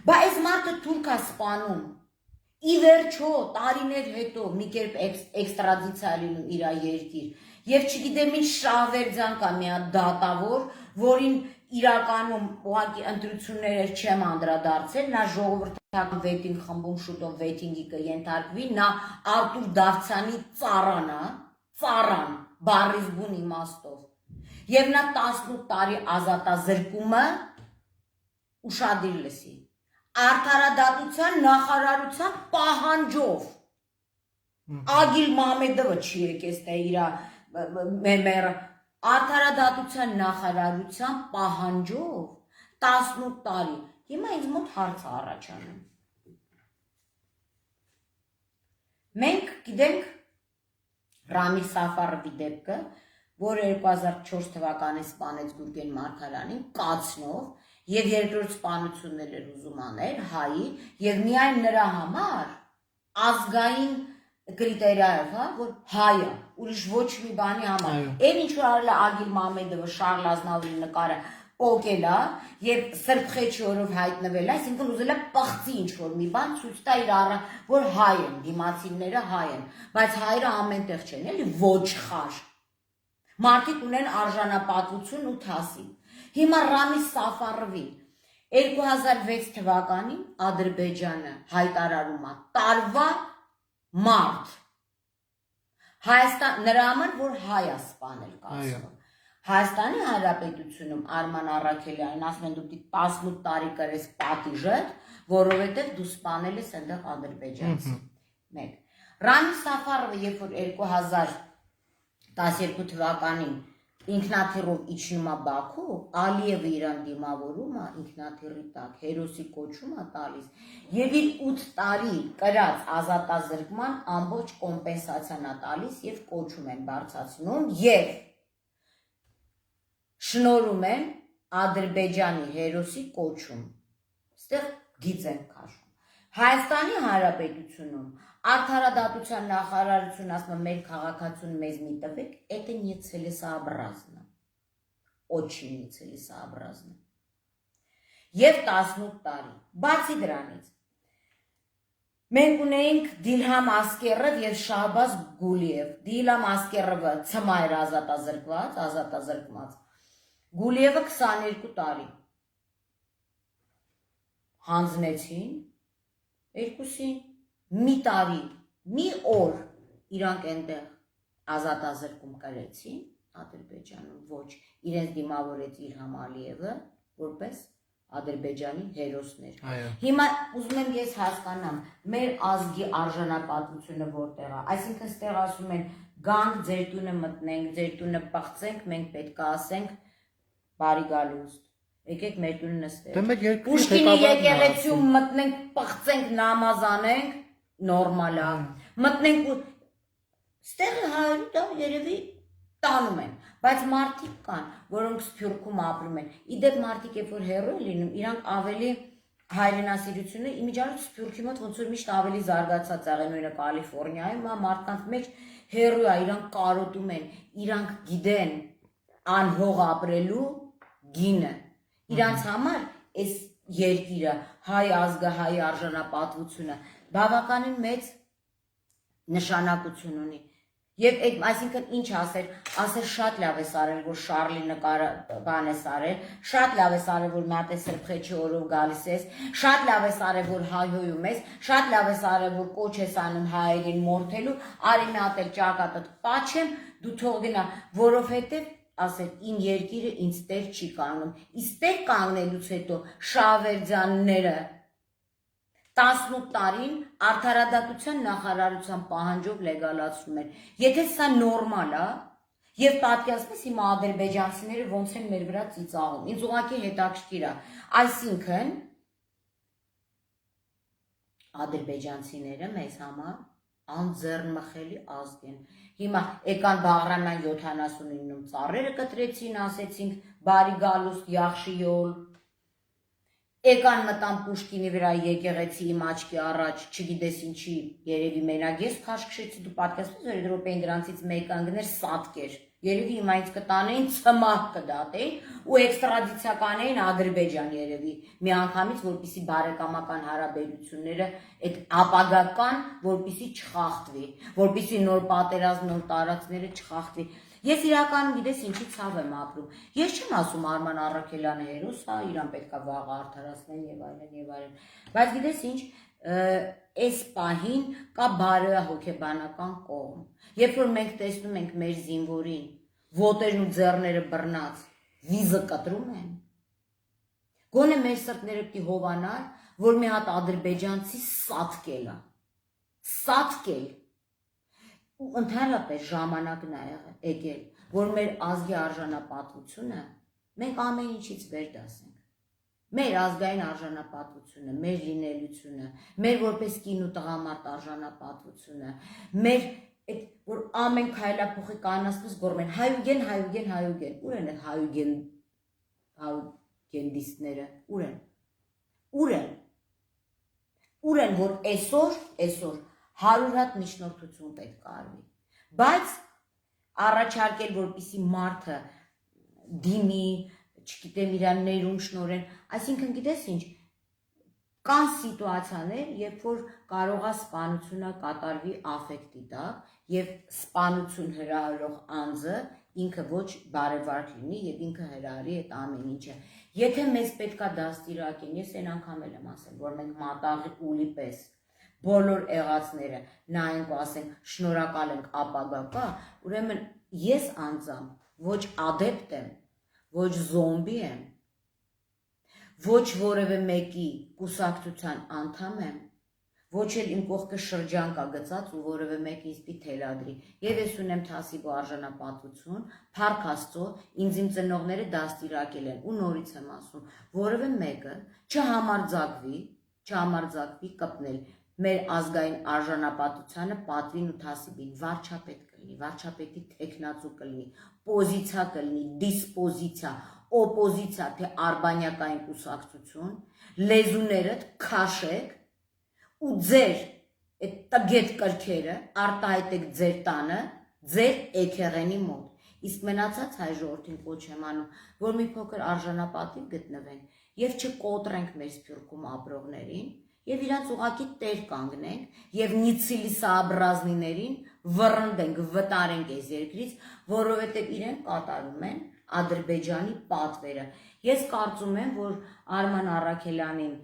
բա այս մարդը թուրք է սպանում, ի վերջո տարիներ հետո մի կերպ էքստրադիցիա լինում իր երկիր եւ չգիտեմ ինչ Շահվերդյան կա մի հատ դատավոր, որին իրականում ուղղակի ընտրություններ չեմ անդրադարձել, նա ժողովրդական վեյտինգ խմբում շուտով վեյտինգի կենթարկվի, նա Արտուր Դավթյանի ծառան բառիզբուն իմաստով եւ նա 18 տարի ազատազրկումը ուշադիր լսի արդարադատության նախարարության պահանջով Ագիլ Մամեդովը չի եկես թե իր մեմերը արդարադատության նախարարության պահանջով 18 տարի հիմա ինձ մոտ հարց է առաջանում մենք գիտենք Ռամիլ Սաֆարովի դեպքը որը 2004 թվականին սպանեց Գուրգեն Մարգարյանին կացնով Եվ երկրորդ սպանություններ էր ուզում անել հայի եւ միայն նրա համար ազգային կրիտերիայով, որ հայը, ուրիշ ոչ մի բանի համար։ Այն ինչ որ արել է Ագիլ Մամեդովը Շարլ Ազնավուրի նկարը պոկել է եւ սրբխեչորով հայտնվել է, այսինքն ուզել է պղծի ինչ որ մի բան ցույց տա իր առ որ հայ են, դիմացիները հայ են, բայց հայերը ամենտեղ չեն, էլի ոչխար։ Մարդիկ ունեն արժանապատվություն ու թասի։ Հիմա Ռամիլ Սաֆարովին 2006 թվականին Ադրբեջանը հայտարարում է տարվա մարտ Հայաստան նրա համար որ հայ է սպանել կասում Հայաստանի Հանրապետությունում Արման Առաքելյանին ասում են դու 18 տարի կրես պատիժը որովհետև դու սպանել ես այնտեղ ադրբեջանցի 1 Ռամիլ Սաֆարովը երբ որ 2012 թվականին ինքնաթիռով իջնում է Բաքու, Ալիևը իրան դիմավորում է ինքնաթիռի տակ, հերոսի կոչում է տալիս եւ իր 8 տարի կրած ազատազրկման ամբողջ կոմպենսացիան է տալիս եւ կոչում են բարձրացնում եւ շնորհում են Ադրբեջանի հերոսի կոչում։ Ստեղ գիծ են քաշում։ Հայաստանի Հանրապետությունում Արդարադատության նախարարությունը ասում է մեր քաղաքացուն մեզ մի տվեք, это нецелесообразно. Очень нецелесообразно. Եվ 18 տարի։ Բացի դրանից մենք ունեինք Դիլհամ Ասկերով եւ Շահբազ Գուլիև։ Դիլհամ Ասկերովը ցմա էր ազատազրկված։ Գուլիևը 22 տարի։ Հանձնեցին երկուսին մի տարի, մի օր իրանք այնտեղ ազատազրկում կրեցին Ադրբեջանում, ոչ, իրենց դիմավորեց Իլհամ Ալիևը, որպես Ադրբեջանի հերոսներ։ Հիմա ուզում եմ ես հասկանամ, մեր ազգի արժանապատվությունը որտեղ է, այսինքն ստեղ ասում են գանք ձեր տունը մտնենք, ձեր տունը պղծենք, մենք պետք է ասենք բարի գալուստ։ Եկեք մեր տունը նստենք։ Պուշկինի եկեղեցում մտնենք, պղծենք, նամազ անենք, նորմալ է։ Մտնենք ու ստեղը հայրը երևի տանում են, բայց մարդիկ կան, որոնք Սփյուռքում ապրում են։ Իդեպ մարդիկ երբ որ հեռու են լինում, իրանք ավելի հայրենասիրությունը իմիջիայլոց Սփյուռքի մոտ ոնց որ միշտ ավելի զարգացած եղել նույնը Կալիֆոռնիայում, մարդկանց մեջ հեռու է, իրանք կարոտում են, իրանք գիտեն անհող ապրելու գինը։ Իրանց համար այս երկիրը, հայ ազգը, հայ արժանապատվությունը բավականին մեծ նշանակություն ունի։ Եվ այսինքն ինչ ասեր շատ լավ է արել, որ Շարլի բան է արել, շատ լավ է արել, որ մի հատ է սրբխեչի օրով գալիս ես, շատ լավ է արել, որ հայհոյում ես, շատ լավ է արել, որ կոչ ես անում հայերին մորթելու, արի մի հատ էլ ճակատդ պաչեմ, դու թող գնա, որովհետև ասել իմ երկիրը ինձ տեր չի կանգնում, իսկ տեր կանգնելուց հետո Շահվերդյանները 18 տարին արդարադատության նախարարության պահանջով լեգալացնում են։ Եթե սա նորմալ է, եւ պատկերացնես հիմա ադրբեջանցիները ոնց են մեր վրա ծիծաղում։ Ինձ ուղղակի հետաքրքիր է։ Այսինքն ադրբեջանցիները մեզ համար անձեռնմխելի ազգ են։ Հիմա եկան Բաղրամյան 79-ում ծառերը կտրեցին, ասեցինք բարի գալուստ յախշիյոլ։ Եկան մտան Պուշկինի վրա եկեղեցի իմ աչքի առաջ, չգիտես ինչի, երևի մենակ ես քաշքշեցի, դու պատկերացնես, որ Եվրոպային դրանցից մեկը անգներ սատկեր։ Երևի հիմա ինձ կտանեին ցմահ կդատեին ու էքստրադիցիա կանեին Ադրբեջան երևի մի անգամից, որպեսզի բարեկամական հարաբերությունները այդ ապագական, որպեսզի չխախտվի, որպեսզի նոր պատերազմ, նոր տարածքները չխախտվի։ Ես իրականում գիտես ինչի ցավ եմ ապրում։ Ես չեմ ասում Արման Առաքելյանը հերոս է, իրան պետքա վաղը արդարացնեն եւ այլն։ Բայց գիտես ինչ, այս պահին կա բարոյահոգեբանական կողմ։ Երբ որ մենք տեսնում ենք մեր զինվորին, ոտերն ու ձեռները բռնած, վիզը կտրում են, գոնե մեր սրտները պիտի հովանար, որ մի հատ ադրբեջանցի սատկել է։ Սատկել։ Ու ընդհանրապես ժամանակն է եկել, որ մեր ազգի արժանապատվությունը մենք ամեն ինչից վեր դասենք։ Մեր ազգային արժանապատվությունը, մեր լինելությունը, մեր որպես կին ու տղամարդ արժանապատվությունը, մեր այդ որ ամեն քայլափոխի կանացնուս գոռում են հայուգեն, հայուգեն, հայուգեն։ Ուր են այդ հայուգենդիստները։ Ուր են։ Ուր են, որ այսօր 100 հատ միջնորդություն պետք է արվի։ Բայց առաջարկել, որպեսի մարդը դիմի, չգիտեմ իրան ներում շնորեն, այսինքն գիտես ինչ, կան սիտուացիաներ, երբ որ կարող է սպանությունը կատարվի աֆեկտի տակ եւ սպանություն հրահրող անձը ինքը ոչ բարևարք լինի եւ ինքը հրահրի այդ ամեն ինչը։ Եթե մեզ պետքա դաստիարակեն, ես այն անգամ եմ ասել, որ մենք մատաղի ուլի պես բոլոր եղածները նայենք ու ասենք շնորհակալ ենք ապագա կա, ուրեմն ես անձամբ ոչ ադեպտ եմ, ոչ զոմբի եմ, ոչ որևէ մեկի կուսակցության անդամ եմ, ոչ էլ իմ կողքը շրջան կա գծած ու որևէ մեկը ինձ պիտի թելադրի։ Եվ ես ունեմ թասիբո արժանապատվություն, փառք Աստծո, ինձ իմ ծնողները դաստիարակել են ու նորից եմ ասում, որևէ մեկը չհամարձակվի կպնել մեր ազգային արժանապատվությանը, պատվին ու թասիբին, վարչապետ կլինի, վարչապետի տեխնացու կլինի, պոզիցիա կլինի, դիսպոզիցիա, օպոզիցիա, թե արբանյակային կուսակցություն, լեզուներդ քաշեք ու ձեր այդ տգետ կրքերը արտահայտեք ձեր տանը, ձեր էքեղենի մոտ։ Իսկ մնացած հայ ժողովրդին կոչ եմ անում, որ մի փոքր արժանապատիվ գտնվեն եւ չկոտրենք մեր սփյուռքում ապրողներին եւ իրանց ուղակի տեր կանգնենք եւ նիցիլիսաաբրազնիներին վռնդենք, վտարենք այս երկրից, որովհետեւ իրենք կատարում են Ադրբեջանի պատվերը։ Ես կարծում եմ, որ Արման Առաքելյանին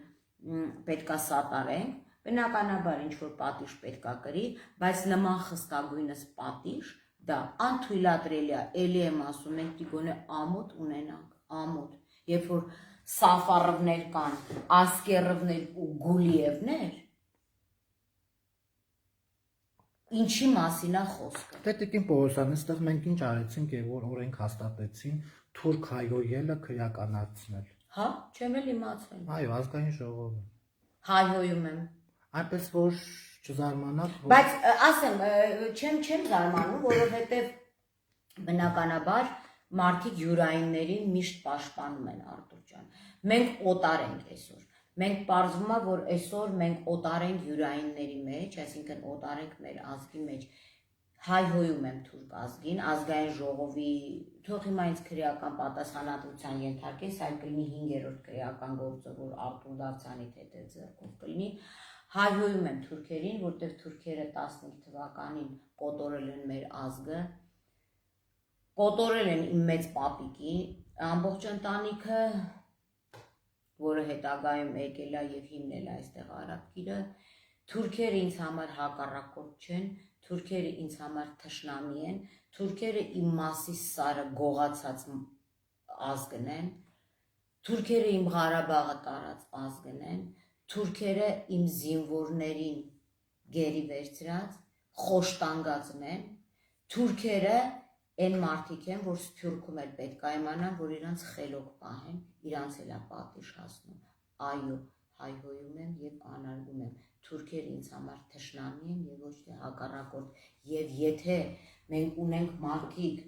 պետքա սատարենք, բնականաբար ինչ որ պատիժ պետքա կրի, բայց նման խստագույնս պատիժ դա անթույլատրելի է, ելի եմ ասում, մենք դիգոնե ամոթ ունենանք, ամոթ, երբ որ Սաֆարովներ կան, Ասկերովներ ու Գուլիևներ, ինչի մասին է խոսքը։ Դե Տիկին Պողոսյան, այստեղ մենք ինչ արեցինք եւ որ օրենք հաստատեցին թուրք հայհոյելը քրեականացնել։ Հա, չեմ էլ իմացել։ Այո, ազգային ժողովը։ Հայհոյում եմ։ Այնպես որ չզարմանաք, Բայց ասեմ, չեմ զարմանում, որովհետև բնականաբար մարդիկ յուրայիններին միշտ պաշտպանում են Արտուր ջան։ Մենք օտար ենք այսօր։ Մենք պարզվում է, որ այսօր մենք օտար ենք յուրայինների մեջ, այսինքն օտար ենք մեր ազգի մեջ։ Հայհոյում եմ թուրք ազգին, ազգային ժողովի, թող հիմա ինձ քրեական պատասխանատվության ենթարկես, այլ կլինի 5-րդ քրեական գործը, որ Արտուր Դավթյանի թեթև ձեռքով կլինի։ Հայհոյում եմ թուրքերին, որտեղ թուրքերը 15 թվականին կոտորել են մեր ազգը, կոտորել են իմ մեծ պապիկի, ամբողջ ընտանիքը, որը հետագայում եկել է եւ հիմնել է այստեղ Արաբկիրը, թուրքերը ինձ համար հակառակորդ չեն, թուրքերը ինձ համար թշնամի են, թուրքերը իմ մասի սարը գողացած ազգն են, թուրքերը իմ Ղարաբաղը տարած ազգն են, թուրքերը իմ զինվորներին գերի վերցրած, խոշտանգածն են, թուրքերը այն մարդիկ են, որ Սփյուռքում էլ պետք է իմանան, որ իրանց խելոք պահեն, իրանց էլ է պատիժ հասնում։ Այո, հայհոյում եմ եւ անարգում եմ։ Թուրքերը ինձ համար թշնամի են եւ ոչ թե հակառակորդ։ Եվ եթե մենք ունենք մարդիկ,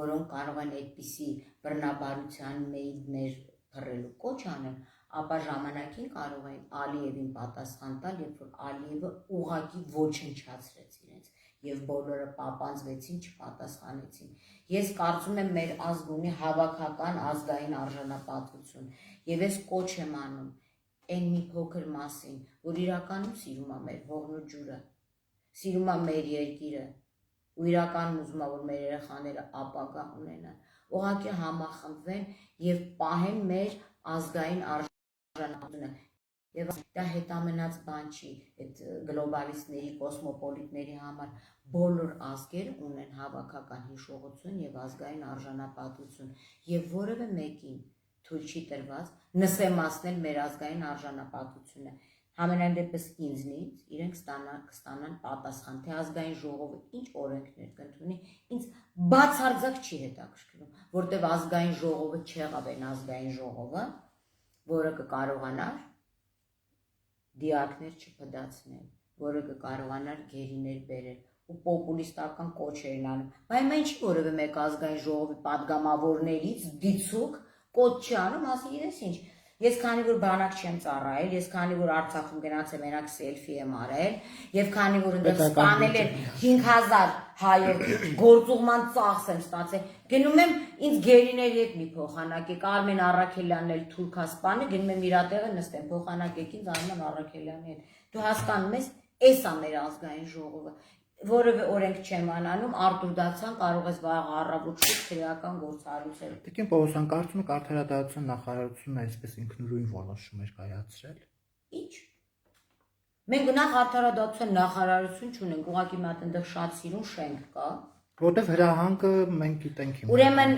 որոնք կարող են այդպիսի բռնաբարության մեյդներ փռելու կոչ անեն, ապա ժամանակին կարող են Ալիևին պատասխան տալ, երբ որ Ալիևը ուղղակի ոչնչացրեց իրենց եւ բոլորը պապանձվեցին, չպատասխանեցին։ Ես կարծում եմ մեր ազգը ունի հավաքական ազգային արժանապատվություն եւ ես կոչ եմ անում այն մի փոքր մասին, որ իրականում սիրում է մեր հողն ու ջուրը, սիրում է մեր երկիրը ու իրականում ուզում է, որ մեր երեխաները ապագա ունենան, ուղղակի համախմբվեն եւ պահեն մեր ազգային արժանապատվությունը։ Եվ դա հետամնաց բան չի, այդ գլոբալիստների, կոսմոպոլիտների համար բոլոր ազգեր ունեն հավաքական հիշողություն եւ ազգային արժանապատվություն եւ որևէ մեկին թույլ չի տրված նսեմացնել մեր ազգային արժանապատվությունը։ Համենայն դեպս ինձնից իրենք կստանան պատասխան, թե ազգային ժողովը ինչ օրենքներ կընդունի, ինձ բացարձակ չի հետաքրքրում, որտեղ ազգային ժողովը չեղավ այն ազգային ժողովը, որը կկարողանար դիակներ չփդացնել, որը կկարողանար գերիներ բերել ու պոպուլիստական կոչերն անում։ Բայց հիմա ինչի որևէ մեկ ազգային ժողովի падգամավորներից դիցուկ կոչ չի անում, ասի իրես ինչ։ Ես քանի որ բանակ չեմ ծառայել, ես քանի որ Արցախում գնացել մենակ սելֆի եմ արել, եւ քանի որ այնտեղ սպանել են 5000 հայեր, գործուղման ծախս եմ ստացել, գնում եմ ինձ գերիների հետ մի փոխանակեք, Արմեն Առաքելյանն էլ թուրքա սպանը, գնում եմ իր տեղը նստեմ, փոխանակեք ինձ Արմեն Առաքելյանի հետ։ Դու հասկանում ես, էս է մեր ազգային ժողովը։ Որևէ օրենք չեմ անանում, Արտուր Դավթյան կարող ես վաղ առավոտ շուտ քրեական գործառույթել։ Տիկին Պողոսյան, կարծում եք արդարադատության նախարարությունը այսպես ինքնուրույն որոշում էր կայացրել։ Ինչ։ Մենք նախ արդարադատության նախարարություն չունենք, ուղղակի մի հատ այնտեղ շատ սիրուն շենք կա։ Որտեվ հրահանգը մենք գիտենք հիմա։ Ուրեմն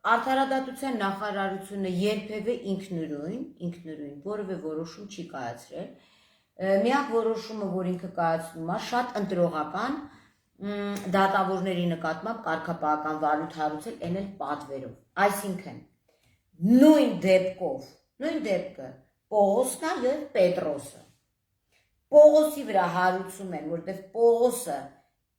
արդարադատության նախարարությունը երբևէ ինքնուրույն որևէ որոշում չի կայացրել։ Միակ որոշումը, որ ինքը կայացնում է, շատ ընտրողական դատավորների նկատմամբ կարգապահական վարույթ հարուցել, այն էլ պատվերով։ Այսինքն, նույն դեպքը Պողոսն է եւ Պետրոսը։ Պողոսի վրա հարուցում են, որտեղ Պողոսը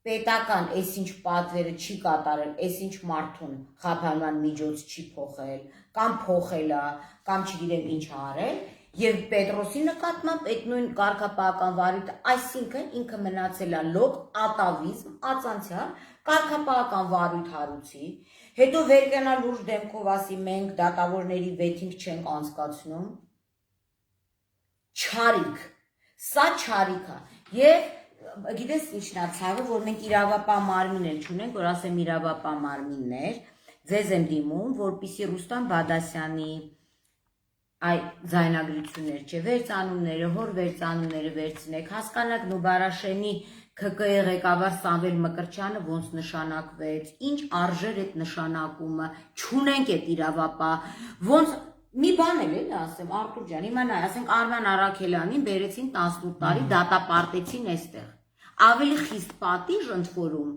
պետական այսինչ պատվերը չի կատարել, այսինչ մարդուն խափանման միջոց չի փոխել, կամ փոխել է, կամ չգիտեմ ինչ արել, եւ Պետրոսի նկատմամբ այդ նույն կարգապահական վարույթը, այսինքն ինքը մնացել է լոկ ատավիզմ, ածանցյալ կարգապահական վարույթ հարուցի, հետո վերկենա լուրջ դեմքով ասի մենք դատավորների վեթինգ չենք անցկացնում, չարիք, սա չարիք է, եւ գիտես ինչն է ցավը, որ մենք իրավապահ մարմին էլ չունենք, որ ասեմ իրավապահ մարմիններ, ձեզ եմ դիմում, որպեսզի Ռուստամ Բադասյանի այ ձայնագրություններ չէ, վերցանումները, հոր վերցանումները վերցնեք, հասկանաք Նուբարաշենի ՔԿ ղեկավար Սամվել Մկրտչյանը ոնց նշանակվեց, ինչ արժեր այդ նշանակումը, չունենք այդ իրավապահ, ոնց մի բան էլ ասեմ, Արտուր ջան, հիմա նայ, ասենք Արման Արաքելյանին բերեցին 18 տարի, դատապարտեցին այստեղ, ավելի խիստ պատիժ ընդ որում,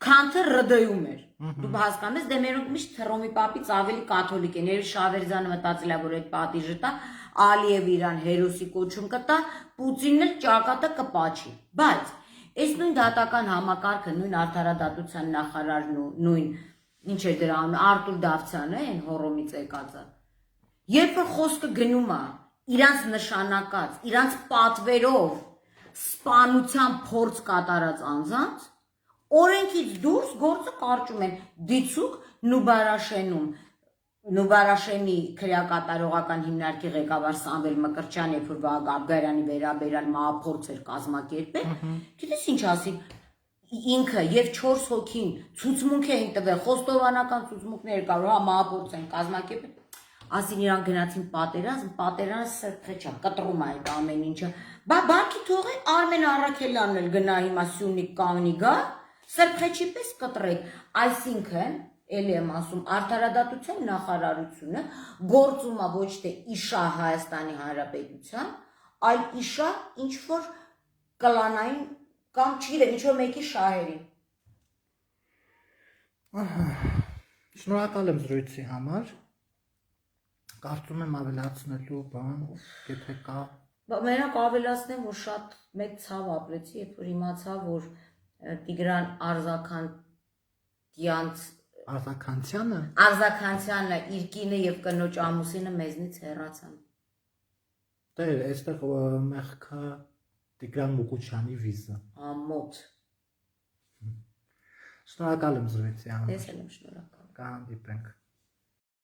քան թե ՌԴ-ում էր։ Դու հասկանում ես, դե մերոնք միշտ Հռոմի պապից ավելի կաթոլիկ են։ Երևի Շավերձյանը մտածել է, որ այդ պատիժը տա, Ալիևը իրան հերոսի կոչում կտա, Պուտինն էլ ճակատը կպաչի։ Բայց այս նույն դատական համակարգը, նույն արդարադատության նախարարն ու նույն ինչ է դրա անունը, Արտուր Դավթյանը, այն Հռոմից եկածը։ Երբ որ խոսքը գնում է իրանց նշանակած, իրանց պատվերով սպանության փորձ կատարած անձանց, օրենքից դուրս գործը կարճում են դիցուկ Նուբարաշենում, Նուբարաշենի քրեակատարողական հիմնարկի ղեկավար Սամվել Մկրտչյանը, երբ որ Վահագն Աբգարյանի վերաբերյալ մահափորձ էր կազմակերպել, գիտես ինչ ասի, ինքը եւ 4 հոգին ցուցմունք էին տվել, խոստովանական ցուցմունքներ կար, հա մահափորձ են կազմակերպել, ասին իրան գնացին պատերազմ սրբեչա, կտրում է այդ ամեն ինչը, բանկի թողեք Արմեն Արաքելյանն էլ գնա հիմա Սյունիք կանգնի գա, սրբեչի պես կտրեք, այսինքն էլի եմ ասում, արդարադատության նախարարությունը գործում է ոչ թե իշա Հայաստանի Հանրապետության, այլ իշա ինչ-որ կլանային կամ չգիտեմ, ինչ-որ մեկի շահերի։ Շնորհակալ եմ զրույցի համար, կարծում եմ ավելացնելու բան, եթե կա։ Մենակ ավելացնեմ, որ շատ մեծ ցավ ապրեցի, երբ որ իմացա, որ Տիգրան Արձաքանցյանը, իր կինը եւ կնոջ ամուսինը մեզնից հեռացան։ Դե, այստեղ մեղքը Տիգրան Մուկուչյանի վիզը։ Ամոթ։ Շնորհակալ եմ զրույցի համար։ Ես էլ եմ շնորհակալ։ Կհանդիպենք։